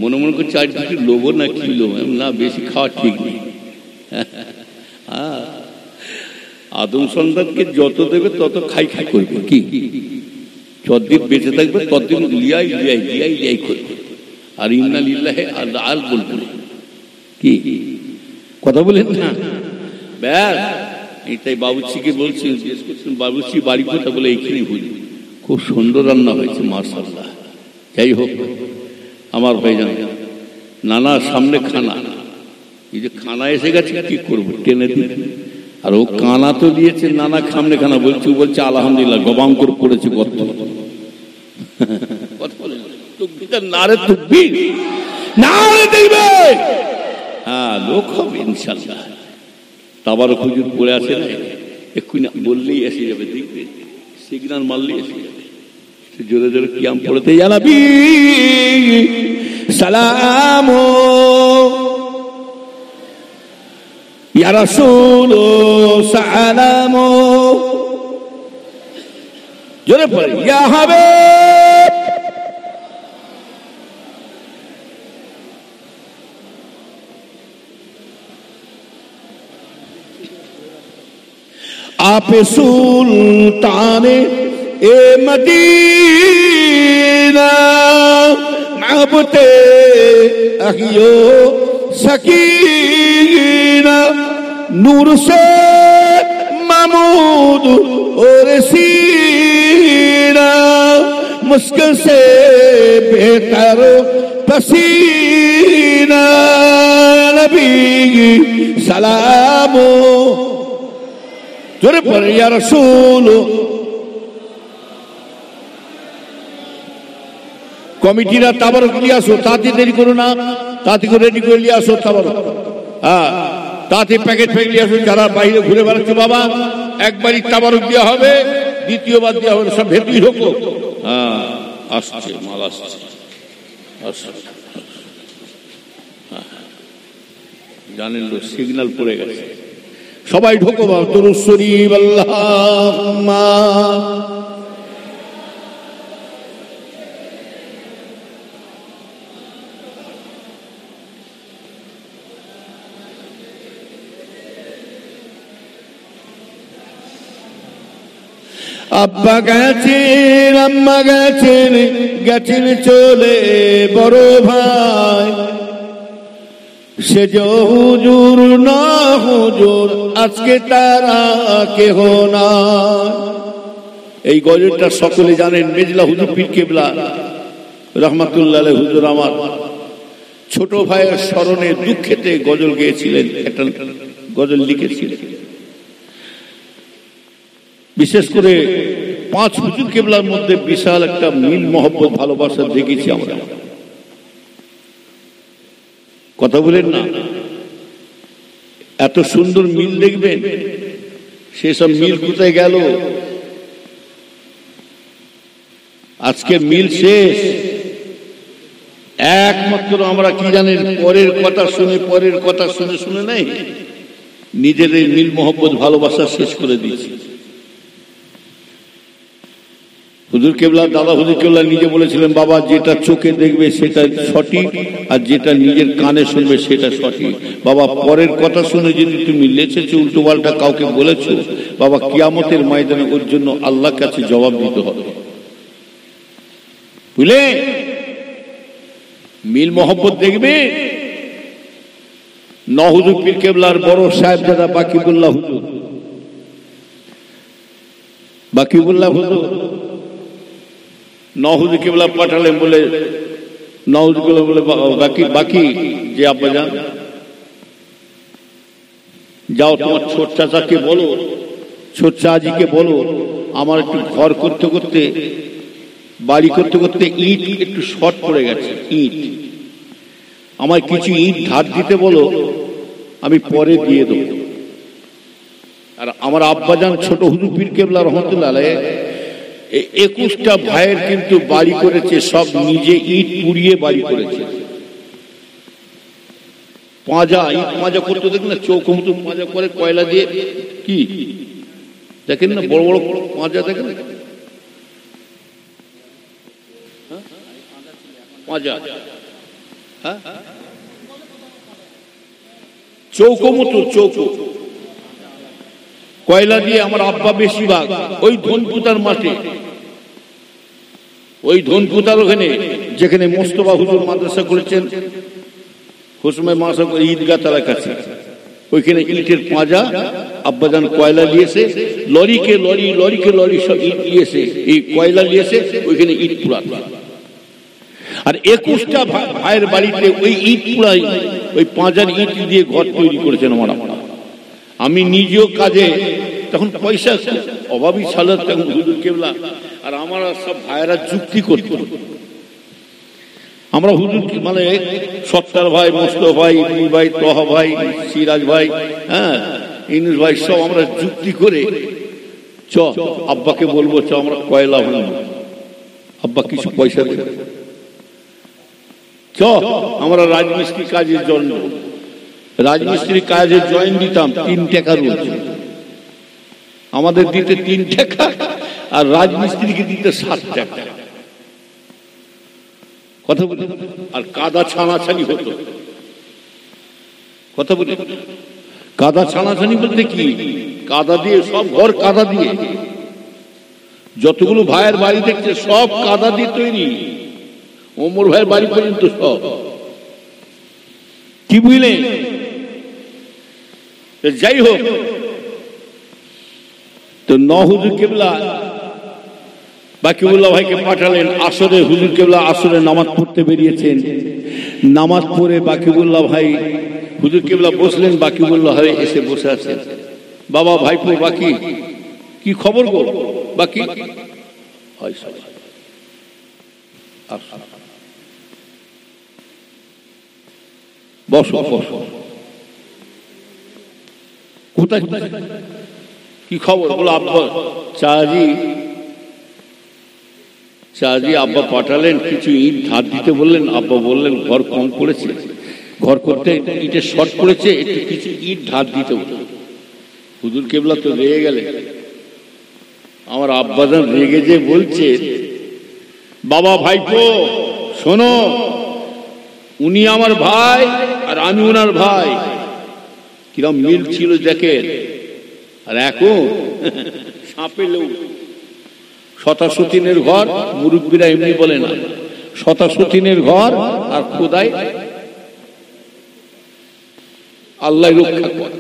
মনে মনে করছি আজ কিছু লোবো না, কি লোব না, বেশি খাওয়া ঠিক নেই। আদম সন্তানকে যত দেবে তত খাই খাই করবে, কি যতদিন বেঁচে থাকবে ততদিন লিয়াই লিয়াই লিয়াই লিয়াই করবে। আর ইন্না লিল্লাহি আর বলবে কি কথা বলেন না, ব্যাস এটাই। বাবুর্চিকে বলছি, বাবুর্চি বাড়ি কথা বলে এইখানে বলি, খুব সুন্দর রান্না হয়েছে মাশাআল্লাহ। যাই হোক আমার ভাইজান, নানার সামনে খানা, এই যে খানা এসে গেছে কি করবো, টেনে দিন। আর ও কানা তো দিয়েছে, নানা সামনে খানা বলছি, বলছে আলহামদুলিল্লাহ গবাম করে পড়েছে গর্ত। নারে তুকবি নারে দেখবে, হ্যাঁ লোক হবে ইনশাল্লাহ। তাবারক হুজুর পড়ে আছে না, এক্ষুনি বললেই এসে যাবে, দেখবে সিগন্যাল মারলেই এসে যাবে। জোরে জোরে কিয়াম পড়তে জানাবি সালাম ইয়া রাসূল সালাম, জোরে পড়ে ইয়া হাবিব आप सुल्ताने ए मदीना महबूते अहियो सकीना नूर से महमूद और सीना मुस्किल से बेहतर पसीना नबी सलामो জোরে পড়ে ইয়া রাসূল। কমিটিরা তাবারক নিয়ে আসো, তাতে দেরি করো না, তাতে করে রেডি করে নিয়ে আসো তাবারক। হ্যাঁ, তাতে প্যাকেট ফেলে নিয়ে আসো। যারা বাইরে ঘুরে বেড়াচ্ছে বাবা, একবারই তাবারক দেওয়া হবে, দ্বিতীয়বার দেওয়া হবে, সব ভেতরি হোক। হ্যাঁ আসছে, মাল আসছে, জানেন লোক সিগন্যাল পড়ে গেছে, সবাই ঢোকো বাবা, দুরূদ শরীফ আল্লাহুম্মা আব্বা গেছেন, আম্মা গেছেন, গেছেন চলে বড় ভাই, সে যে হুজুর না হুজুর আজকে তারা কেহ না। এই গজলটা সকলে জানেন, মেজলা হুজুর পীর কেবলা রহমাতুল্লাহ আলাইহি হুজুর আমার ছোট ভাইয়ের স্মরণে দুঃখেতে গজল গেয়েছিলেন, একটা গজল লিখেছিলেন। বিশেষ করে 5 হুজুর কেবলার মধ্যে বিশাল একটা মিল মহব্বত ভালোবাসা দেখেছি আমরা। কথা বলেন না, এত সুন্দর মিল দেখবেন, সেসব মিল কোথায় গেল? আজকে মিল শেষ। একমাত্র আমরা কি জানেন, পরের কথা শুনে পরের কথা শুনে শুনে নাই, নিজেদের মিল মহব্বত ভালোবাসা শেষ করে দিয়েছি। হুজুর কেবলা, দাদা হুজুর কেবলা নিজে বলেছিলেন, বাবা যেটা চোখে দেখবে সেটা সঠিক, আর যেটা নিজের কানে শুনবে সেটা সঠিক। বাবা পরের কথা শুনে যদি তুমি লেচেছো, উল্টো পাল্টা কাউকে বলেছো, বাবা কিয়ামতের ময়দানে ওর জন্য আল্লাহর কাছে জবাব দিতে হবে, বুঝলে? মিল মহব্বত দেখবে। হুজুর পীর কেবলার বড় সাহেবজাদা বাকিবুল্লাহ হুজুর, বাকিবুল্লাহ হুজুর হুজুর কেবলা পাঠালেন, বলে হুজুর কেবলা বলে, বাকি যে আব্বা যান, যাও তোমার ছোট চাচাকে বলো, ছোট চাচিকে বলো, আমার একটু ঘর করতে করতে, বাড়ি করতে করতে ইট একটু শর্ট পড়ে গেছে, ইট আমার কিছু ইট ধার দিতে বলো, আমি পরে দিয়ে দেবো। আর আমার আব্বাজান ছোট হুজুর পীর কেবলা রহমাতুল্লাহ আলাইহি 21টা ভাইয়ের কিন্তু বাড়ি করেছে, সব নিজে ইট পুড়িয়ে বাড়ি করেছে। পাঁজা, ইট পাঁজা করতে দেখেন না, চৌকো মতো পাঁজা করে কয়লা দিয়ে, কি দেখেন না, বড় বড় পাঁজা দেখেন, পাঁজা, হ্যাঁ চৌকো মতো, চৌকো কয়লা দিয়ে। আমার আব্বা বেশিরভাগ ওই ধনপুতার মাঠে, ওই ধনপুতার ওখানে যেখানে মোস্তফা হুজুর মাদ্রাসা করেছেন, হোসমাই মাদ্রাসা ঈদগাহ তালার কাছে, ওইখানে ইটের পাঁজা আব্বাজান কয়লা নিয়েছে, লরিকে লরি, লরিকে লরি সব ইট নিয়েছে, এই কয়লা নিয়েছে, ওইখানে ইট পুরাত। আর 21টা ভাইয়ের বাড়িতে ওই ইট পুরাই, ওই পাঁজার ইট দিয়ে ঘর তৈরি করেছেন আমার আব্বা। আমি নিজেও কাজে, তখন পয়সা অভাবী ছিল, তখন হুজুর কেবলা আর আমার সব ভাইয়েরা যুক্তি করত। আমরা হুজুর মানে সত্তার ভাই, মোস্তফা ভাই, ইবনি ভাই, তহা ভাই, সিরাজ ভাই, হ্যাঁ ইনুস ভাই, সব আমরা যুক্তি করে চ আব্বাকে বলবো চ আমরা কয়লা ভাঙবো, আব্বা কিছু পয়সা দেবে, চ আমরা রাজমিস্ত্রি কাজের জন্য, রাজমিস্ত্রি কাজে জয়েন দিতাম 3 টাকা রোজ, আমাদের দিতে 3 টাকা আর রাজমিস্ত্রিকে দিতে 7 টাকা, কথা বলি। আর কাদা ছানাছানি হতো, কথা বলি, কাদা ছানাছানি বলতে কি, কাদা দিয়ে সব ঘর, কাদা দিয়ে যতগুলো ভাইয়ের বাড়ি দেখছে সব কাদা দিয়ে তৈরি, ওমর ভাইয়ের বাড়ি পর্যন্ত সব, কি বুঝলেন? যাই হোক, তো হুজুর কেবলা বাকিউল্লাহ ভাইকে পাঠালেন আসরে। হুজুর কেবলা আসরে নামাজ পড়তে বেরিয়েছেন, নামাজ পড়ে বাকিউল্লাহ ভাই, হুজুর কেবলা বসলেন, বাকিউল্লাহ ভাই এসে বসে আছেন। বাবা ভাইপো বাকি, কি খবর গো বাকি? বসো বসো, কোথায় কি খবর? বলো আব্বা চাজি আব্বা পাঠালেন, কিছু ইট ধার দিতে বললেন, আব্বা বললেন ঘর কম পড়েছে, ঘর করতে ইটের শর্ট পড়েছে, একটু কিছু ইট ধার দিতে বললেন। হুজুর কেবলা তো রেগে গেলেন, আমার আব্বাজান রেগে যে বলছে, বাবা ভাইপো শোনো, উনি আমার ভাই আর আমি ওনার ভাই, কিরম মিল ছিল দেখেন। আর এখন সাপে লেউ, শতাশতিনের ঘর, মুরব্বীরা এমনি বলে না, শতাশতিনের ঘর আর খোদাই আল্লাহ রক্ষা করে।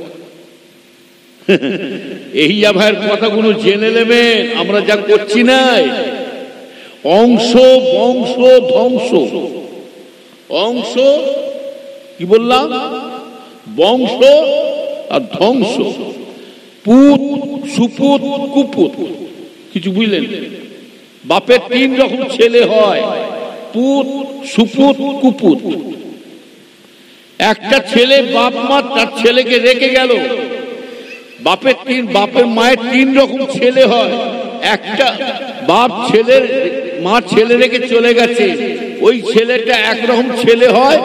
এই ভাইয়ের কথাগুলো জেনে নেবেন, আমরা যা করছি না, অংশ বংশ ধ্বংস, অংশ কি বললাম, বংশ আর ধ্বংস, পুত সুপুত কুপুত, কিছু বুঝলেন? বাপের 3 রকম ছেলে হয়, পুত সুপুত কুপুত। একটা ছেলে বাপ মা তার ছেলেকে রেখে গেল, বাপের মায়ের 3 রকম ছেলে হয়। একটা বাপ ছেলের মা ছেলে রেখে চলে গেছে, ওই ছেলেটা একরকম ছেলে হয়,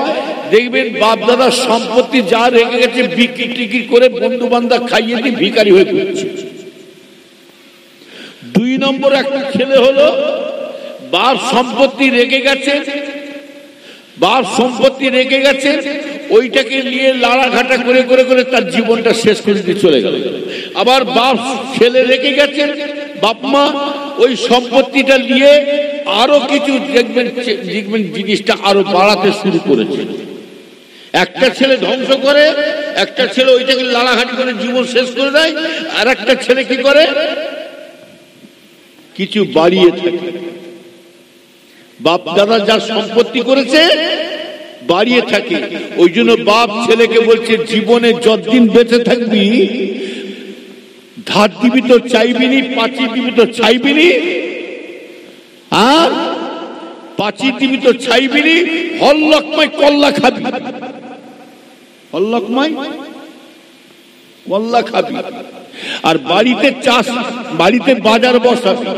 দেখবেন বাপ দাদার সম্পত্তি যা রেখে গেছে বিক্রি টিকিট করে বন্ধু বান্ধব খাইয়ে দিয়ে ভিখারি হয়ে পড়ছে। 2 নম্বর একটা ছেলে হলো বাপ সম্পত্তি রেখে গেছে, বাপ সম্পত্তি রেখে গেছে, ওইটাকে নিয়ে লাড়াঘাটা করে করে করে তার জীবনটা শেষ করে দিয়ে চলে গেল। আবার বাপ ছেলে রেখে গেছে, বাপ মা ওই সম্পত্তিটা নিয়ে আরো কিছু দেখবেন জিনিসটা আরো বাড়াতে শুরু করেছে। একটা ছেলে ধ্বংস করে, একটা ছেলে ওইটাকে লাড়াঘাটি করে জীবন শেষ করে দেয়, আর একটা ছেলে কি করে, কিছু বাড়িয়ে থাকে। বাপ দাদা যা সম্পত্তি করেছে বাড়িয়ে থাকে, ওই জন্য বাপ ছেলেকে বলছে জীবনে যতদিন বেঁচে থাকবি ধার দিবি তো চাইবিনি, পাঁচি দিবি তো চাইবিনি, আর পাঁচি দিবি তো চাইবিনি, হল্লকময় কল্লা খাবি, হল্লকময় কল্লা খাবি, আর বাড়িতে চাষ, বাড়িতে বাজার বসাবি।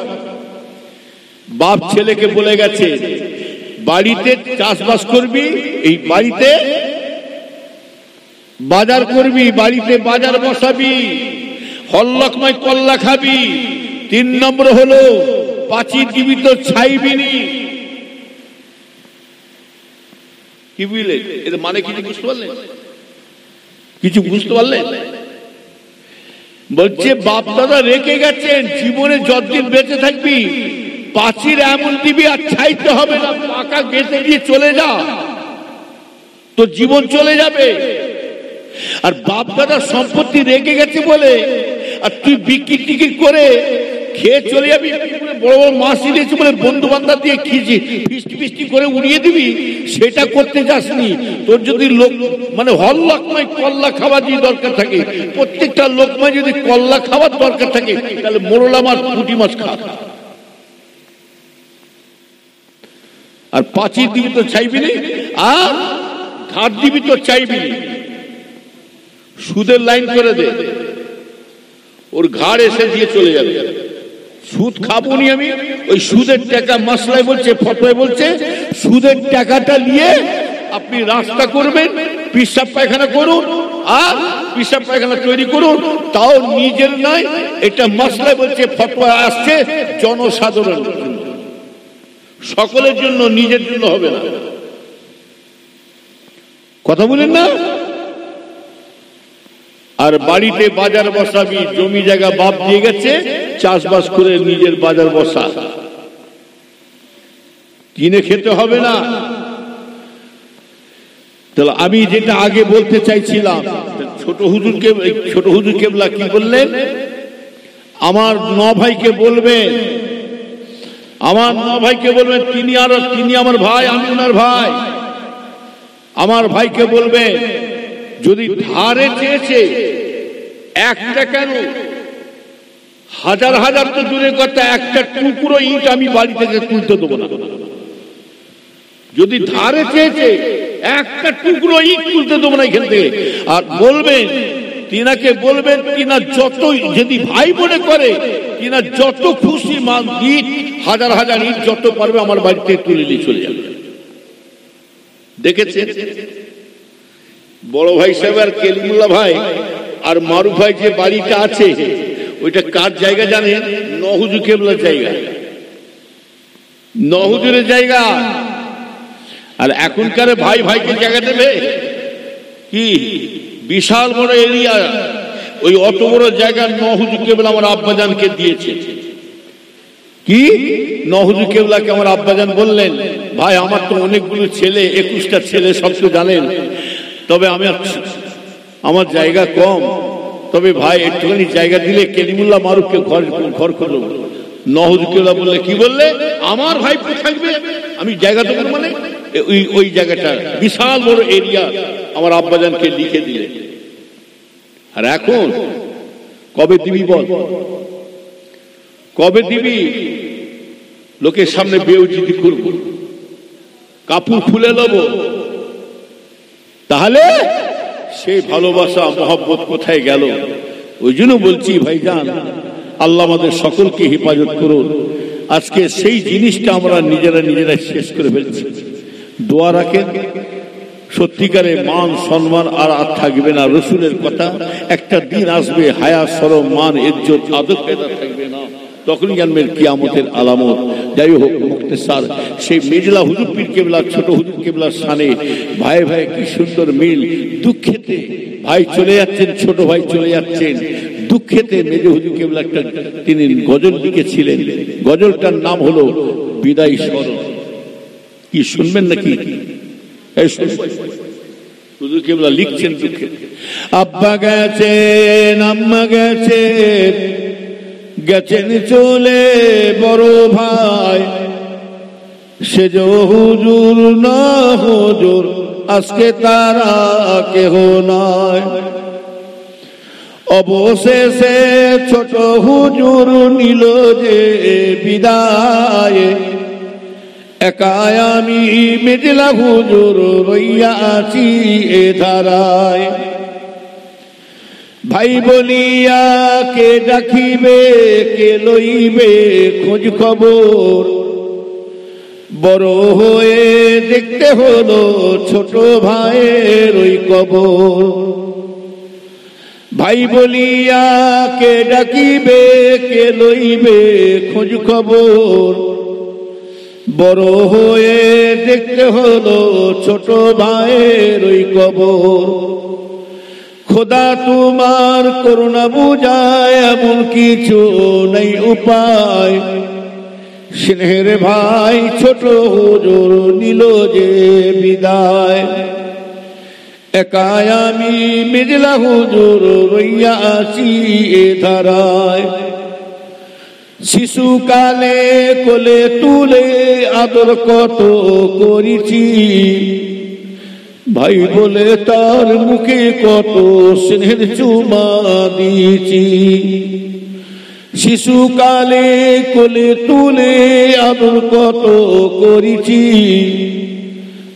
বাপ ছেলেকে বলে গেছে বাড়িতে চাষবাস করবি, এই বাড়িতে বাজার করবি, বাড়িতে বাজার বসাবি, হল্লকময় কল্লা খাবি। 3 নম্বর হলো পাঁচির দিবি তো ছাইবিনি। কি বুঝলেন? এর মানে কিছু বুঝতে পারলেন? কিছু বুঝতে পারলেন? বলছে বাপ দাদা রেখে গেছেন, জীবনে যতদিন বেঁচে থাকবি পাঁচির এমন দিবি আর ছাইতে হবে না, পাকা গেঁথে দিয়ে চলে যা, তো জীবন চলে যাবে। আর বাপ দাদা সম্পত্তি রেখে গেছে বলে আর তুই বিক্রি টিকিট করে খেয়ে চলে যাবি, বড় বড় মাছ দিয়েছে বলে বন্ধু বান্ধব দিয়ে খেয়েছি ফিস্টি ফিস্টি করে উড়িয়ে দিবি, সেটা করতে যাসনি। তোর যদি লোক মানে হল্লাকময় কল্লা খাবার যদি দরকার থাকে, প্রত্যেকটা লোকময় যদি কল্লা খাবার দরকার থাকে, তাহলে মোরলা মাছ পুঁটি মাছ খা। আর পাঁচির দিবি তো চাইবি নি, আর ঘাট দিবি তো চাইবি নি। সুদের লাইন করে দে, ওর ঘাড় এসে দিয়ে চলে যাবে। সুদ খাবো নি আমি, ওই সুদের টাকা মাসলায় বলছে, ফতোয়ায় বলছে সুদের টাকাটা নিয়ে আপনি রাস্তা করবেন, পিশাব পায়খানা করুন, আর পিশাব পায়খানা তৈরি করুন, তাও নিজের নয়। এটা মাসলায় বলছে, ফতোয়া আসছে জনসাধারণ, সকলের জন্য, নিজের জন্য হবে না। কথা বলেন না? আর বাড়িতে বাজার বসাবি, জমি জায়গা বাপ দিয়ে গেছে, চাষবাস করে নিজের বাজার বসা, কিনে খেতে হবে না। তাহলে আমি যেটা আগে বলতে চাইছিলাম, ছোট হুজুর কেবলা কি বললেন? আমার 9 ভাইকে বলবেন, আমার 9 ভাইকে বলবেন, তিনি আমার ভাই, আমি ওনার ভাই। আমার ভাইকে বলবেন, যদি ধারে চেয়েছে একটা কেন, হাজার হাজার তো দূরের কথা, একটা টুকরো ইট আমি বাড়ি থেকে তুলতে দেবো না। যদি ধারে চেয়েছে একটা টুকরো ইট তুলতে দেবো না এখান থেকে। আর বলবেন, তিনাকে বলবেন, তিনা যত, যদি ভাই মনে করে, তিনা যত খুশি মান ইট, হাজার হাজার ইট যত পারবে আমার বাড়িতে তুলে নিয়ে চলে যাবে। দেখেছে বড় ভাই সাহেব আর কেলিমুল্লাহ ভাই আর মারুফ ভাই যে বাড়িটা আছে, ওইটা কার জায়গা জানেন? নহুজুর কেবলার জায়গা, নহুজুরের জায়গা। আর এখনকার ভাই ভাইকে জায়গা দেবে কি? বিশাল বড় এরিয়া, ওই অত বড় জায়গা নহুজুর কেবলা আমার আব্বাজানকে দিয়েছে। কি নহুজুর কেবলাকে আমার আব্বাজান বললেন, ভাই আমার তো অনেকগুলো ছেলে, 21টা ছেলে, সব তো জানেন, তবে আমার জায়গা কম, তবে ভাই একটুখানি জায়গা দিলে কেলিমুল্লাহ মারুফকে ঘর করবো। নহুজুর কেবলা বললে, কি বললে? আমার ভাই থাকবে, আমি জায়গা দেবো, মানে ওই জায়গাটা বিশাল বড় এরিয়া আমার আব্বাজানকে লিখে দিলে। আর এখন কবে দিবি বল? কবে দিবি? লোকের সামনে বেউজিতি করবো, কাপড় খুলে নেব, তাহলে সেই ভালোবাসা মহব্বত কোথায় গেল? ওই জন্য বলছি ভাইজান, আল্লাহ আমাদের সকলকে হেফাজত করুন। আজকে সেই জিনিসটা আমরা নিজেরা শেষ করে ফেলছি। দোয়া রাখেন, সত্যিকারে মান সম্মান আর থাকবে না। রসুলের কথা, একটা দিন আসবে হায়া শরম মান ইজ্জত আদব কায়দা থাকবে না, তখনই জানবেন কিয়ামতের আলামত। যাই হোক, মুক্তেসার সেই মেজলা হুজুর পীর কেবলা ছোট হুজুর কেবলার সানে ভাই ভাই কি সুন্দর মিল। দুঃখেতে ভাই চলে যাচ্ছেন, ছোট ভাই চলে যাচ্ছেন, দুঃখেতে মেজ হুজুর কেবলা একটা তিনি গজল লিখেছিলেন, গজলটার নাম হলো বিদায় স্মরণ। কি শুনবেন নাকি? হুজুর কেবলা লিখছেন দুঃখে, আব্বা গেছেন, আম্মা গেছেন, গেছেন চলে বড় ভাই, সে যে হুজুর না হুজুর আজকে তারা কেহ নয়। অবশেষে ছোট হুজুর নিল যে বিদায়, একাই আমি মেজলা হুজুর রইয়া আছি এ ধারায়। ভাই বলিয়া কে ডাকিবে, কে লইবে খোঁজ খবর, বড় হয়ে দেখতে হলো ছোট ভাইয়ের ওই কবর। ভাই বলিয়া কে ডাকিবে, কে লইবে খোঁজ খবর। বড় হয়ে দেখতে হলো ছোট ভাইয়ের ওই কবর। খোদা তোমার করুণা বুঝায় এমন কিছু নেই উপায়। স্নেহের ভাই ছোট হুজুর নিল যে বিদায়। একাই আমি মিজলা হুজুর রইয়া আছি এ ধারায়। শিশুকালে কোলে তুলে আদর কত করেছি, ভাই বলে তার মুখে কত স্নেহের চুমা দিয়েছি। শিশুকালে কোলে তুলে আদর কত করেছি,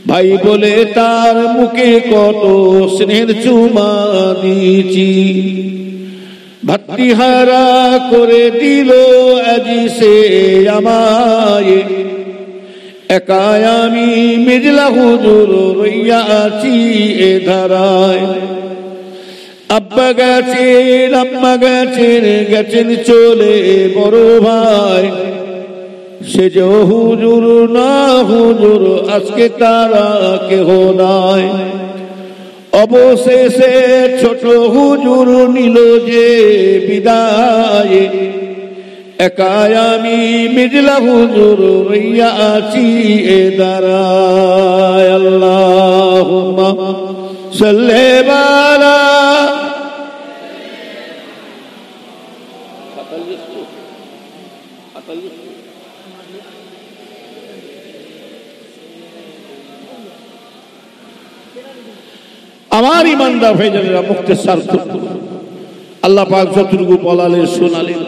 ভাই বলে তার মুখে কত স্নেহের চুমা দিয়েছি। ভাতৃহারা করে দিল আজি সে আমায়। একাই আমি মিজলা হুজুর রইয়া আছি এ ধারায়। আব্বা গেছেন, আম্মা গেছেন, গেছেন চলে বড় ভাই। সে যে হুজুর না হুজুর আজকে তারা কেহ নাই। অবশেষে ছোট হুজুর নিল যে বিদায়। একাই আমি মিজলা হুজুর রইয়া আছি এ দাঁড়ায়। আল্লাহুম্মা সাল্লি আলা আমার ইমানদার ভাইজানেরা মুক্তেসার আল্লাহ পাক যতটুকু বলালেন শোনালেন,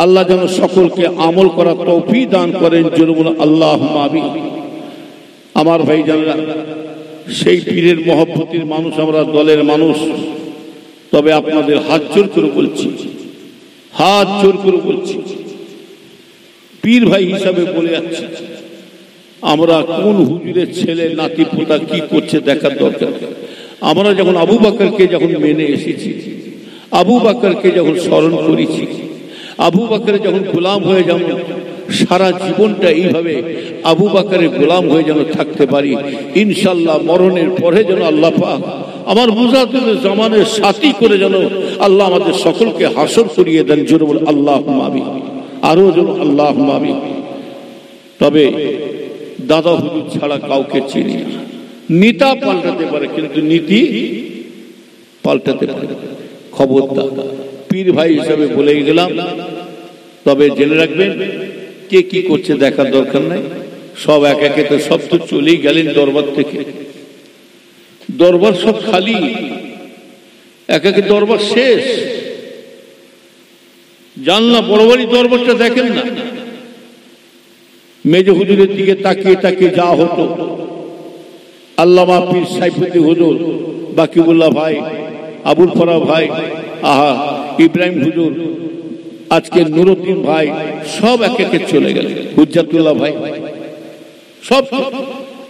আল্লাহ যেন সকলকে আমল করার তৌফিক দান করেন। জোরে বলুন আল্লাহুম্মা আমিন। আমার ভাইজানেরা, সেই পীরের মহব্বতের মানুষ আমরা, দলের মানুষ। তবে আপনাদের হাত জোর করে বলছি, হাত জোর করে বলছি, পীর ভাই হিসাবে বলে যাচ্ছি, আমরা কোন হুজুরের ছেলে নাতি পোতা কি করছে দেখার দরকার। আমরা যখন আবু বকরকে যখন মেনে এসেছি, আবু বকরকে যখন স্মরণ করেছি, আবু বকরের যখন গোলাম হয়ে যাব, সারা জীবনটা এইভাবে আবু বকরের গোলাম হয়ে যেন থাকতে পারি ইনশাআল্লাহ। মরণের পরে যেন আল্লাহ পাক আমার মুজাদ্দিদ জামানের সাথী করে যেন আল্লাহ আমাদের সকলকে হাসর করিয়ে দেন। জোরে বল আল্লাহুম্মা আমিন। আরো যেন আল্লাহুম্মা আমিন। তবে দাদা হুজুর ছাড়া কাউকে চিনি না। নেতা পাল্টাতে পারে কিন্তু নীতি পাল্টাতে পারে। খবরদার, পীর ভাই হিসাবে বলে গেলাম। তবে জেনে রাখবেন, কে কি করছে দেখার দরকার নাই। সব এক একে তো সব তো চলেই গেলেন দরবার থেকে। দরবার সব খালি, এক একে দরবার শেষ। জানলা বড় বাড়ি দরবারটা দেখেন না। মেজ হুজুরের দিকে তাকিয়ে তাকিয়ে যা হতো, আল্লামা পীর সাইফুদ্দিন হুজুর, বাকিবুল্লাহ ভাই, আবুল ফরা ভাই, আহা ইব্রাহিম হুজুর, আজকে নুরুদ্দিন ভাই, সব এক একে চলে গেল। হুজ্জাতুল্লাহ ভাই, সব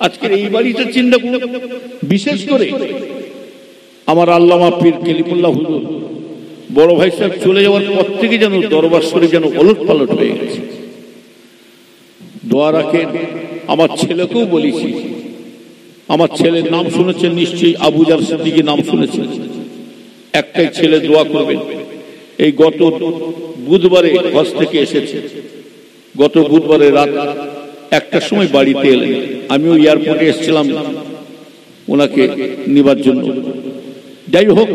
আজকের এই বাড়িটা চিন্তা করুন। বিশেষ করে আমার আল্লামা পীর কেলিমুল্লাহ হুজুর বড় ভাই সাহেব চলে যাওয়ার পর থেকে যেন দরবার শরীফ যেন ওলট পালট হয়ে গেছে। দোয়া রাখেন। আমার ছেলেকেও বলেছি, আমার ছেলের নাম শুনেছেন নিশ্চয়ই, আবু জার সিদ্দিকীর নাম শুনেছেন। একটাই ছেলে, দোয়া করবেন। এই গত বুধবারে হজ থেকে এসেছে। গত বুধবারে রাত 1টার সময় বাড়িতে এলেন। আমিও এয়ারপোর্টে এসেছিলাম ওনাকে নিবার জন্য। যাই হোক,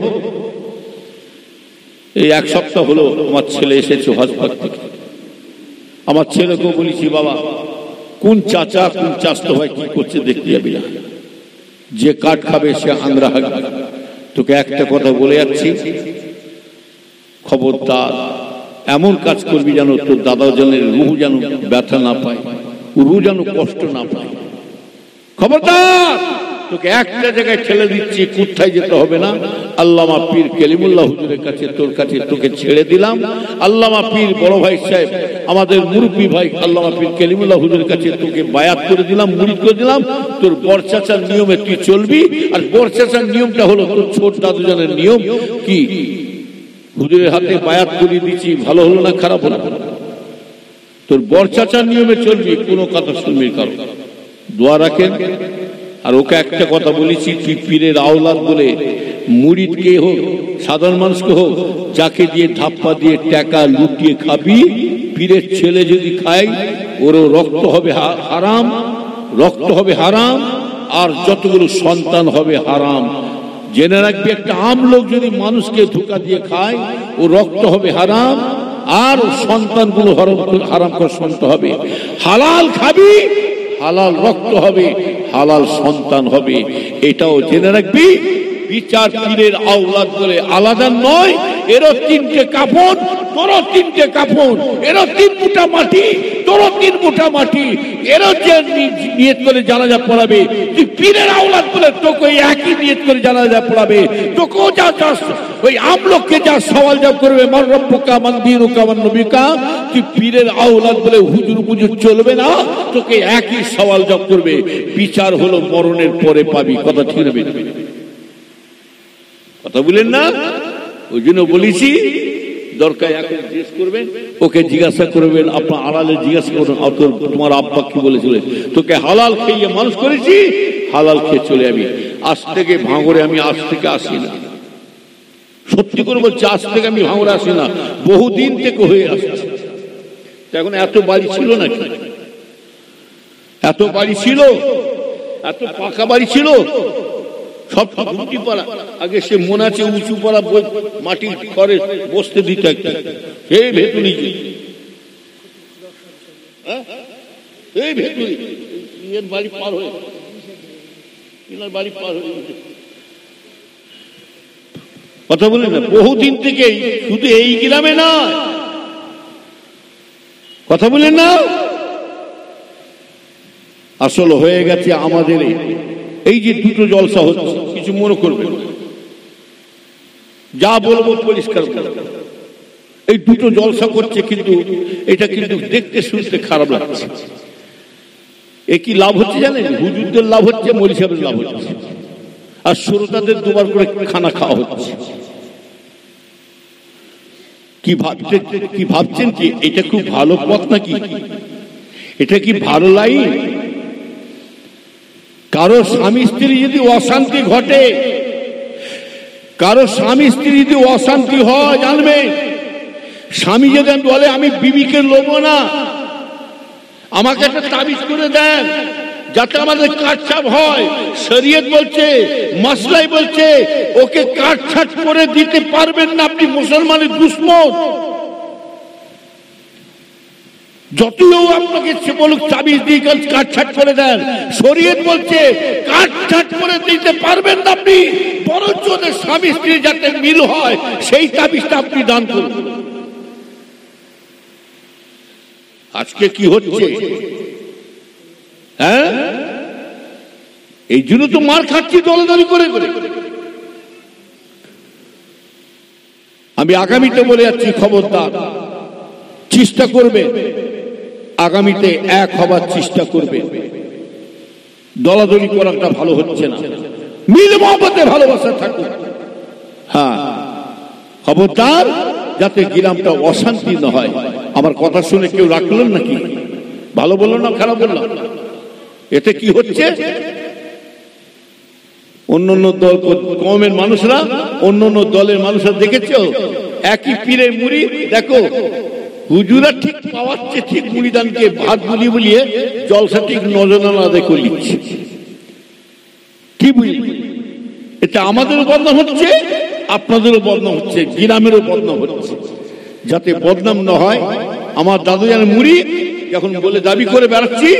এই 1 সপ্তাহ হলো আমার ছেলে এসেছে হজ পাক থেকে। আমার ছেলেকেও বলেছি, বাবা কোন চাচা কোন চাচতো ভাই কি করছে দেখতে যাবি না, যে কাঠ খাবে সে আংরা হবে। তোকে একটা কথা বলে যাচ্ছি, খবরদার এমন কাজ করবি যেন তোর দাদা জনের রুহ যেন ব্যথা না পায়, রুহ যেন কষ্ট না পায়। খবরদার তোকে একটা জায়গায় ঠেলে দিচ্ছি, কোথায় যেতে হবে না। আল্লামা পীর কালিমুল্লাহ হুজুরের কাছে তোর কাছে তোকে ছেড়ে দিলাম। আল্লামা পীর বড় ভাই সাহেব আমাদের মুরব্বী ভাই আল্লামা পীর কালিমুল্লাহ হুজুরের কাছে তোকে বায়াত করে দিলাম, মুরিদ করে দিলাম। তোর বড় চাচার নিয়মে তুই চলবি। আর বড় চাচার নিয়মটা হলো তোর ছোট দাদুজানের নিয়ম। কি হুজুরের হাতে বায়াত করে দিচ্ছি, ভালো হলো না খারাপ হলো? তোর বড় চাচার নিয়মে চলবি, কোনো কথা শুনবি কারো। দোয়া রাখেন। আর ওকে একটা কথা বলেছি, তুই পীরের আওলাদ বলে মুরিদকে হোক সাধারণ মানুষকে হোক যাকে দিয়ে ধাপ্পা দিয়ে টাকা লুটিয়ে খাবি, পীরের ছেলে যদি খায় ওরও রক্ত হবে হারাম, রক্ত হবে হারাম, আর যতগুলো সন্তান হবে হারাম। জেনে রাখবি, একটা আম লোক যদি মানুষকে ধোঁকা দিয়ে খায় ও রক্ত হবে হারাম, আর সন্তানগুলো হারাম করে সন্তান হবে। হালাল খাবি, হালাল রক্ত হবে, হালাল সন্তান হবে, এটাও জেনে রাখবি। বিচার পীরের আওলাদ বলে আলাদা নয়। এরও তিনটে কাফন, তোরও তিনটে কাফন। এরও 3 মুঠা মাটি, তোরও 3 মুঠা মাটি। এরও যে নিয়ত করে জানাজা পড়াবে, তুই পীরের আওলাদ বলে তোকে একই নিয়ত করে জানাজা পড়াবে। তোকেও যা ওই আমলোককে যা সওয়াল জবাব করবে, মান রব্বুকা মান দীনুকা মান নবিকা, তুই পীরের আওলাদ বলে হুজুর মুজুর চলবে না, তোকে একই সওয়াল জবাব করবে। বিচার হলো মরণের পরে পাবি। কথা ঠিক হবে? কথা বলেন না? ওই জন্য বলেছি, দরকার এখন জিজ্ঞেস করবেন, ওকে জিজ্ঞাসা করবেন, আপনার আড়ালে জিজ্ঞাসা করবেন তোমার আব্বা কি বলেছিল। তোকে হালাল খেয়ে মানুষ করেছি, হালাল খেয়ে চলে যাবি। আজ থেকে ভাঙড়ে আমি আজ থেকে আসি না, সত্যি করে বলছি, আজ থেকে আমি ভাঙড়ে আসি না, বহুদিন থেকে হয়ে আসছে। এখন এত বাড়ি ছিল নাকি? এত বাড়ি ছিল, এত পাকা বাড়ি ছিল, সব ঘুমটি পাড়া। আগে সে মনে আছে উঁচু পাড়া মাটির ঘরে বসতে দিত একটা, এই ভেতুরি, এই ভেতুরি বাড়ি পার হয়ে, বাড়ি পার হয়ে। কথা বলি না, বহুদিন থেকে, শুধু এই গ্রামে না। কথা বলেন না? আসল হয়ে গেছে আমাদের এই যে দুটো জলসা হচ্ছে, কিছু মনে করবে, যা বলবো পরিষ্কার করবে। এই দুটো জলসা করছে, কিন্তু এটা কিন্তু দেখতে শুনতে খারাপ লাগছে। এ কি লাভ হচ্ছে জানেন? হুজুরদের লাভ হচ্ছে, মৌলভী সাহেবের লাভ হচ্ছে, আর শ্রোতাদের দুবার করে খানা খাওয়া হচ্ছে। কি ভাবছেন কি এটা খুব ভালো পথ নাকি? এটা কি ভালো লাইন? কারো স্বামী স্ত্রী যদি অশান্তি ঘটে, কারো স্বামী স্ত্রী যদি অশান্তি হয়, জানবে স্বামী যদি বলে আমি বিবিকে লোবো না, আমাকে একটা তাবিজ করে দেন যাতে আমাদের কাটছাট হয়, শরীয়ত বলছে, মাসলাই বলছে ওকে কাটছাট করে দিতে পারবেন না, আপনি মুসলমানের দুশ্মন। যতও আপনাকে বলুক তাবিজ দিয়ে কাটছাট করে দেন, শরীয়ত বলছে কাটছাট করে দিতে পারবেন না আপনি, বরঞ্চ ওদের স্বামী স্ত্রী যাতে মিল হয় সেই তাবিজটা আপনি দান করুন। আজকে কি হচ্ছে? হ্যাঁ, এই জন্য তো মার খাচ্ছি দলদলি করে করে। আমি আগামীতে বলে যাচ্ছি, খবরদার, চেষ্টা করবে আগামীতে এক হবার চেষ্টা করবে। দলাদলি করাটা ভালো হচ্ছে না, মিল মহব্বতে ভালোবাসা থাকুক। হ্যাঁ, খবরদার যাতে গ্রামটা অশান্তি না হয়। আমার কথা শুনে কেউ রাখলেন নাকি? ভালো বললো না খারাপ বললাম? এতে কি হচ্ছে? অন্য দল কমের মানুষরা, অন্য দলের মানুষরা দেখেছ, একই পীরের মুরিদ, দেখো হুজুরা ঠিক পাওয়াচ্ছে, ঠিক মুরিদানকে ভাত বুলিয়ে বুলিয়ে জলসা ঠিক নজরানা আদায় করে নিচ্ছে। কি বুঝলি? এটা আমাদেরও বদনাম হচ্ছে, আপনাদেরও বদনাম হচ্ছে, গ্রামেরও বদনাম হচ্ছে। যাতে বদনাম না হয়, আমার দাদুজান মুরিদ যখন বলে দাবি করে বেড়াচ্ছি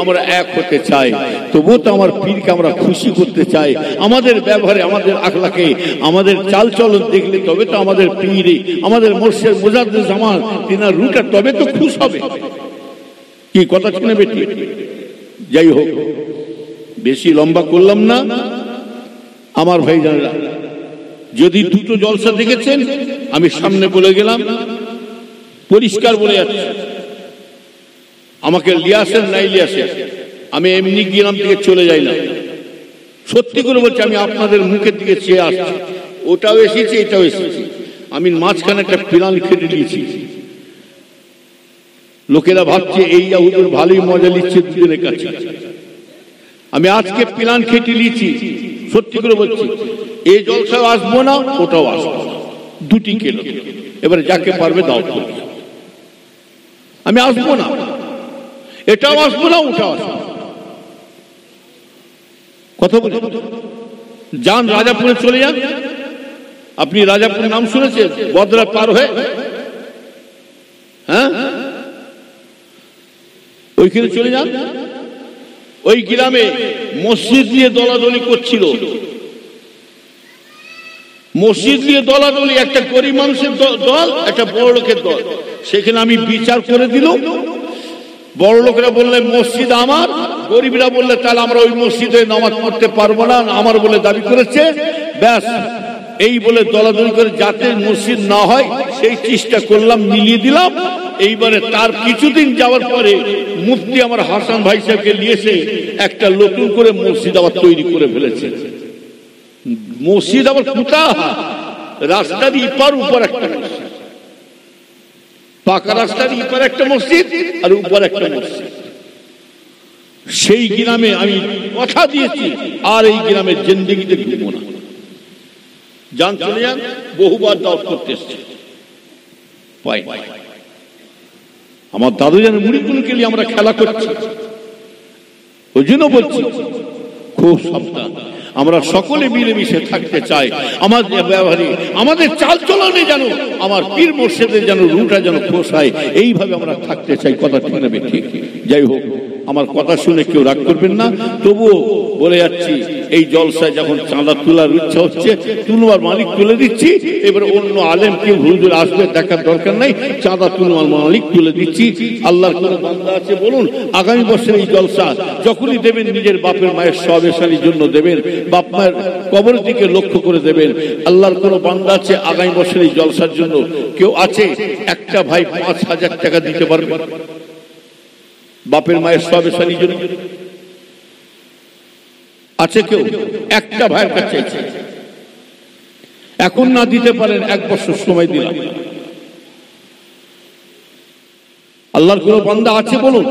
আমরা এক হতে চাই, তবুও তো আমার পীরকে আমরা খুশি করতে চাই। আমাদের ব্যবহারে, আমাদের আখলাকে, আমাদের চালচলন দেখলে তবে তো আমাদের পীর, আমাদের মুর্শিদ মুজাদ্দিদ জামান তিনার রুটা তবে তো খুশ হবে। কি কথা শুনে বেটি? যাই হোক, বেশি লম্বা করলাম না আমার ভাইজানেরা। যদি দুটো জলসা দেখেছেন আমি সামনে বলে গেলাম, পরিষ্কার বলে যাচ্ছে, আমাকে লিয়াসেন নাই লিয়াসেন, আমি এমনি গেলাম থেকে চলে যাই না। সত্যি করে বলছি, আমি আপনাদের মুখের দিকে চেয়ে আসছি, ওটাও এসেছে এটাও এসেছে। আমি মাঝখানে একটা প্ল্যান খেটে দিয়েছি। লোকেরা ভাবছে এই হুজুর ভালোই মজা নিচ্ছে দুজনের কাছে। আমি আজকে প্ল্যান খেটে নিয়েছি, সত্যি করে বলছি, এই জলসাও আসবো না ওটাও আসবো না, দুটি কেলো। এবারে যাকে পারবে দাও করবে, আমি আসবো না, এটাও আসবো না ওটাও আসবো। কথা বলি, যান রাজাপুরে চলে যান। আপনি রাজাপুরের নাম শুনেছেন? বদরা পার হয়ে, হ্যাঁ, ওইখানে চলে যান। ওই গ্রামে মসজিদ নিয়ে দলাদলি করছিল, মসজিদ নিয়ে দলাদলি, একটা গরিব মানুষের দল, একটা বড় লোকের দল। সেখানে আমি বিচার করে দিল। বড় লোকেরা বললে মসজিদ আমার, গরিবরা বললে তাহলে আমরা ওই মসজিদে নামাজ পড়তে পারবো না, আমার বলে দাবি করেছে। ব্যাস এই বলে দলাদলি করে যাতে মসজিদ না হয় সেই চেষ্টা করলাম, মিলিয়ে দিলাম। এইবারে তার কিছুদিন যাওয়ার পরে মুফতি আমার হাসান ভাই সাহেবকে নিয়েছে, একটা নতুন করে মসজিদ আবার তৈরি করে ফেলেছে। মসজিদ আবার কোথা, রাস্তার ইপার উপর একটা মসজিদ, পাকা রাস্তার ইপার একটা মসজিদ আর উপর একটা মসজিদ। সেই গ্রামে আমি কথা দিয়েছি আর এই গ্রামের জিন্দেগিতে ঢুকবো না। যান চলে যান, বহুবার দাওয়াত করতে এসছে, পাই আমার দাদু জানে মুড়িগুলোকে নিয়ে আমরা খেলা করছি। ওই জন্য বলছি খুব সাবধান, আমরা সকলে মিলেমিশে থাকতে চাই। আমাদের ব্যবহারে, আমাদের চাল চলনে যেন আমার পীর মুর্শিদের যেন রুটা যেন খোসায়, এইভাবে আমরা থাকতে চাই। কথা ঠিক না ঠিক? যাই হোক, আমার কথা শুনে কেউ রাগ করবেন না। তবুও বলে যাচ্ছি, এই জলসায় যখন চাঁদা তোলার ইচ্ছা হচ্ছে, তুলবার মালিক তুলে দিচ্ছি। এবার অন্য আলেম কেউ হুজুর আসবে দেখার দরকার নাই, চাঁদা তুলবার মালিক তুলে দিচ্ছি। আল্লাহর কোন বান্দা আছে বলুন, আগামী বছর এই জলসা যখনই দেবেন নিজের বাপের মায়ের সবেশালির জন্য দেবেন, বাপ মায়ের কবরের দিকে লক্ষ্য করে দেবেন। আল্লাহর কোন বান্দা আছে আগামী বছর এই জলসার জন্য কেউ আছে? একটা ভাই 5,000 টাকা দিতে পারবে বাপের মায়ের সবেশালির জন্য? আছে কেউ? একটা ভাইয়ের কাছে আছে। এখন না দিতে পারেন, 1 বছর সময় দিলাম। আল্লাহর কোন বান্দা আছে বলুন?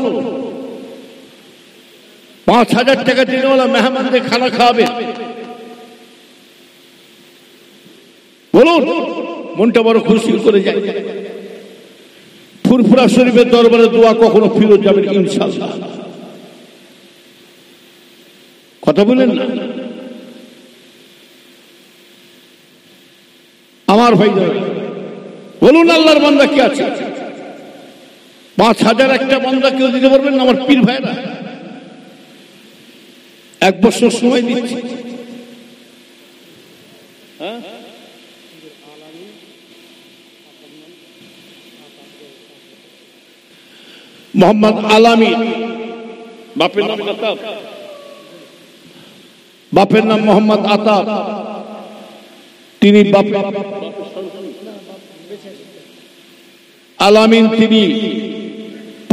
5,000 টাকা দিনওয়ালা মেহমানদের খানা খাওয়াবে বলুন? মনটা বড় খুশি করে যায়। ফুরফুরা শরীফের দরবারে দোয়া কখনো ফিরত যাবেন ইনশাআল্লাহ। কথা বলেন না আমার ভাই, বলুন আল্লাহর বান্দা কি আছে? 5,000 একটা বান্দা কেউ দিতে পারবেন না? আমার পীর ভাইরা 1 বছর সময় দিচ্ছি। মোহাম্মদ আলামিন, বাপের নাম আতাব, বাপের নাম মোহাম্মদ আতাব। তিনি আলামিন, তিনি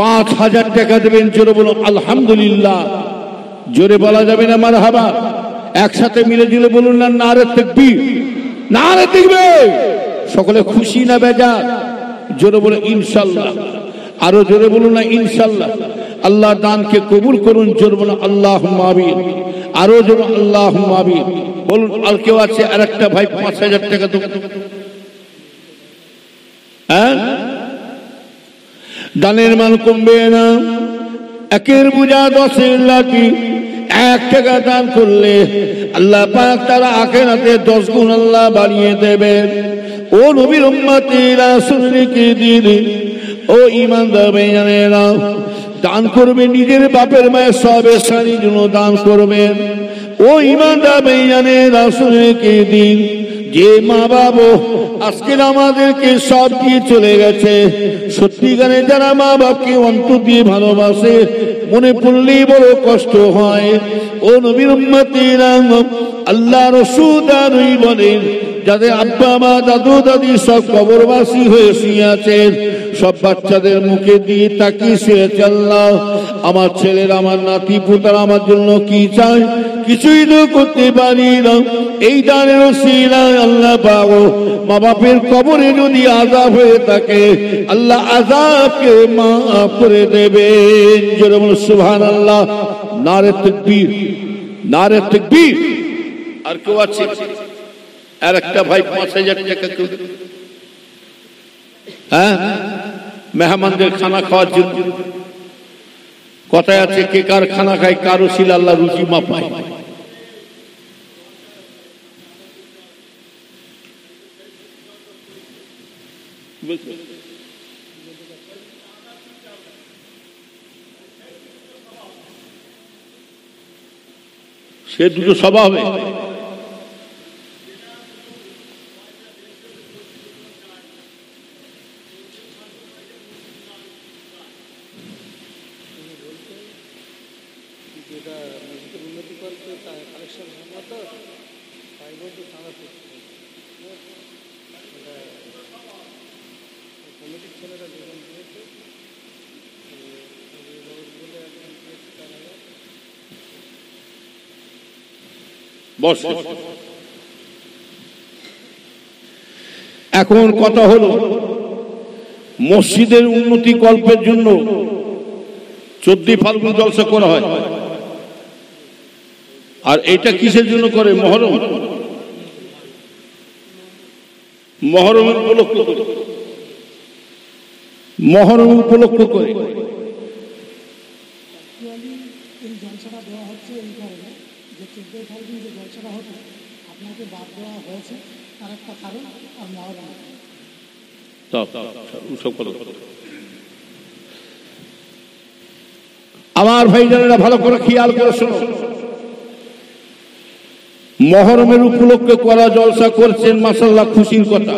5,000 টাকা দেবেন। জোরে বলুন আলহামদুলিল্লাহ। জোরে বলা যাবে না মারহাবা? একসাথে মিলে দিলে বলুন না নারে তাকবীর, নারে তাকবীর। সকলে খুশি না বেজার? জোরে বলে ইনশাআল্লাহ। আরো জোরে বলুন না ইনশাআল্লাহ। আল্লাহ দানকে কবুল করুন। জোরে বলুন আল্লাহুম্মা আমিন। আরো জোরে আল্লাহুম্মা আমিন বলুন। আর কেউ আছে? আর একটা ভাই 5,000 টাকা দেব। হ্যাঁ, দানের মান কমবে না, একের বোঝা 10-এর লাঠি। 1 টাকা দান করলে আল্লাহ পাক তারা আখিরাতে 10 গুণ আল্লাহ বাড়িয়ে দেবেন। ও নবীর উম্মতেরা শুনে কি দিন, ও ঈমানদার ভাইয়েরা, দান করবে নিজের বাপের মায়ের সবের সারির জন্য দান করবেন। ও ঈমানদার ভাইয়েরা শুনে কি দিন, যে মা বাবা আজকে আমাদেরকে সব দিয়ে চলে গেছে, সত্যিকারে যারা মা বাপকে অন্তর দিয়ে ভালোবাসে, মনে পড়লেই বড় কষ্ট হয়। ও নবীর উম্মতেরা, আল্লাহ রাসূল বলেন, যাদের আব্বা মা দাদু দাদি সব কবরবাসী হয়ে শুয়ে আছেন, সব বাচ্চাদের মুখে দিয়ে তাকিয়ে শুয়েছে, আল্লাহ আমার ছেলের আমার নাতি পুতার আমার জন্য কি চায়, কিছুই তো করতে পারি না। এই দানের ওসিলায় আল্লাহ পাবো মা বাপের কবরে যদি আযাব হয়ে থাকে, আল্লাহ আযাবকে মাফ করে দেবেন। জোরে বলো সুবহানাল্লাহ। নারে তাকবীর, নারে তাকবীর। আর কেউ আছে? আর একটা ভাই ৫,০০০ টাকা কেউ, হ্যাঁ, মেহমানদের খানা খাওয়ার জন্য। কথায় আছে, কে কার খানা খায়, কার ওসিলা আল্লাহ রুজি মাপায়। সে দুটো সভা হবে। এখন কথা হলো, মসজিদের উন্নতি কল্পের জন্য 14 ফাল্গুন জলসা করা হয়। আর এটা কিসের জন্য করে? মহরম, মহরমের উপলক্ষ করে, মহরম উপলক্ষ করে আমার ভাইজানেরা ভালো করে খেয়াল করে শোনো। মহরমের উপলক্ষে করা জলসা করছেন, মাশাআল্লাহ, খুশির কথা।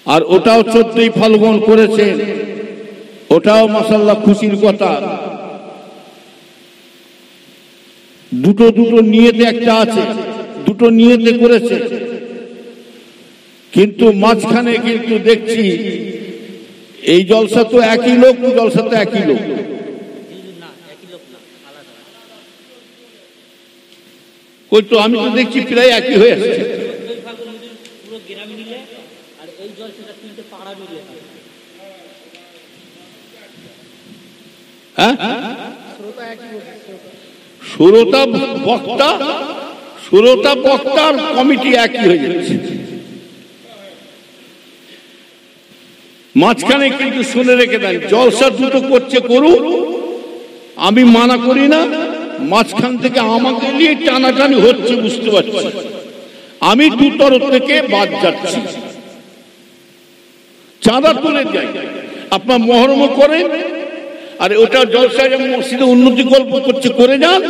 আর ওটাও 14 ফাল্গুন করেছেন, ওটাও মাশাআল্লাহ খুশির কথা। দুটো দুটো নিয়তে একটা আছে, দুটো নিয়তে করেছে। কিন্তু মাঝখানে কিন্তু দেখছি এই জলসা তো একই লোক, জলসা তো একই লোক। কই তো, আমি তো দেখছি প্রায় একই হয়ে আসছে। হ্যাঁ, শ্রোতা বক্তা, শ্রোতা বক্তার কমিটি একই হয়ে যাচ্ছে। মাঝখানে কিন্তু শুনে রেখে দেন, জলসা দুটো করছে করুক, আমি মানা করি না। মাঝখান থেকে আমাকে নিয়ে টানাটানি হচ্ছে, বুঝতে পারছি। আমি দু তরফ থেকে বাদ যাচ্ছি, চাঁদা তুলে যাই। আপনার মহরম করেন, আর ওটা জলসা মসজিদে উন্নতি কল্প করছে, করে যান।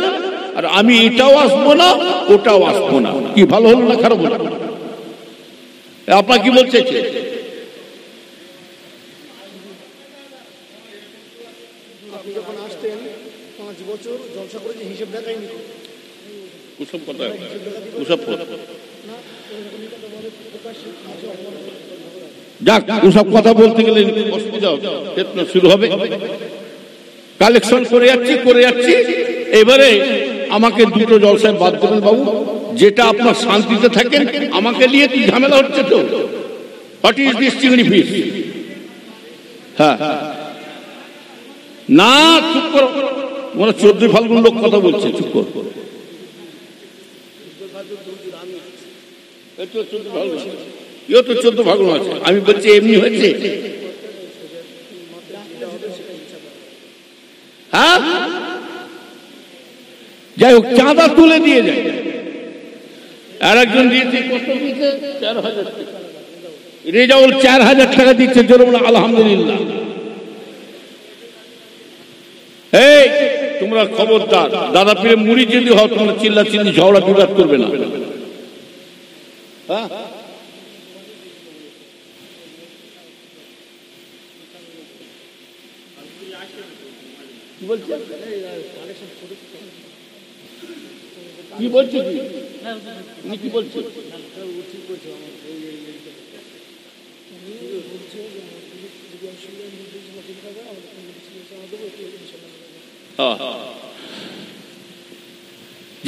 আর আমি এটাও আসবো না, ওটাও আসবো না। কি ভালো হলো না খারাপ হলো? আপনার কি বলছে? যাক, ওসব কথা বলতে গেলে অসুবিধা শুরু হবে। কালেকশন করে যাচ্ছি। এবারে আমাকে দুটো জলসায় বাদ দেবেন বাবু, যেটা আপনার শান্তিতে থাকেন। আমাকে নিয়ে কি ঝামেলা হচ্ছে? তো হোয়াট ইজ দিস চিংড়ি ফিশ? হ্যাঁ না, চুপ করো। মনে 14 ফাল্গুন লোক কথা বলছে, চুপ করো। তো 14 ফাল্গুন আছে, আমি বলছি এমনি হয়েছে। হ্যাঁ, যাই হোক, চাঁদা তুলে দিয়ে যায়। আর একজন দিয়েছে, কত দিয়েছে? 4,000 টাকা। রেজাউল 4,000 টাকা দিচ্ছে। জোরে বলো আলহামদুলিল্লাহ। এই তোমরা খবরদার, দাদা পীরের মুড়ি যদি হও, তোমরা চিল্লা চিল্লি ঝগড়া বিবাদ করবে না। হ্যাঁ কি বলছে কি বলছে কি বলছে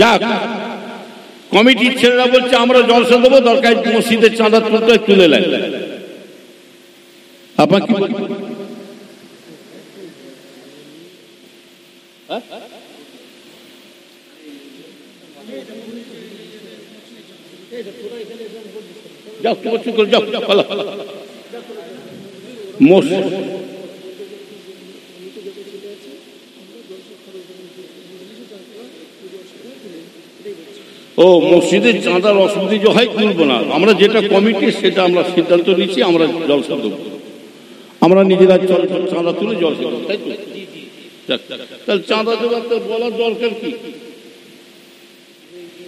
যাক কমিটির ছেলেরা বলছে আমরা জলসা দেবো, দরকার মসজিদের চাঁদা তুলতে তুলে নেন। আপনার কি যাও যাও ও মসজিদের চাঁদার অসুবিধা হয় তুলবো না, আমরা যেটা কমিটি সেটা আমরা সিদ্ধান্ত নিচ্ছি, আমরা জলসা দেবো, আমরা নিজেরা চাঁদা তুলে জলসা দেবো, তাই তো? তাহলে চাঁদা দেওয়ার তো বলার দরকার কি,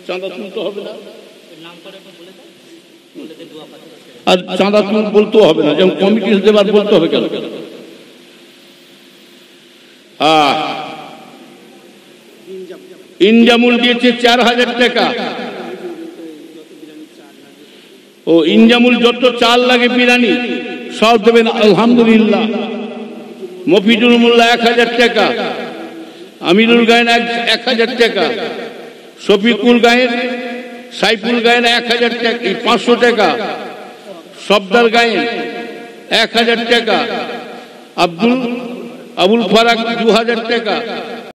চাঁদা তুলতে হবে না আর চাঁদা তুল বলতেও হবে না, যেমন কমিটি দেবার বলতে হবে কেন? ইনজামুল দিয়েছে 4000 টাকা। ও ইনজামুল যত চাল লাগে বিরিয়ানি সব দেবেন আলহামদুলিল্লাহ। মফিজুল মোল্লা 1000 টাকা, আমিরুল গায়েন 1000 টাকা, শফিকুল গায়েন, সাইফুল গায়েন 1000 টাকা 500 টাকা, সফদার গায়েন 1000 টাকা, আবুল ফারাক 2000 টাকা,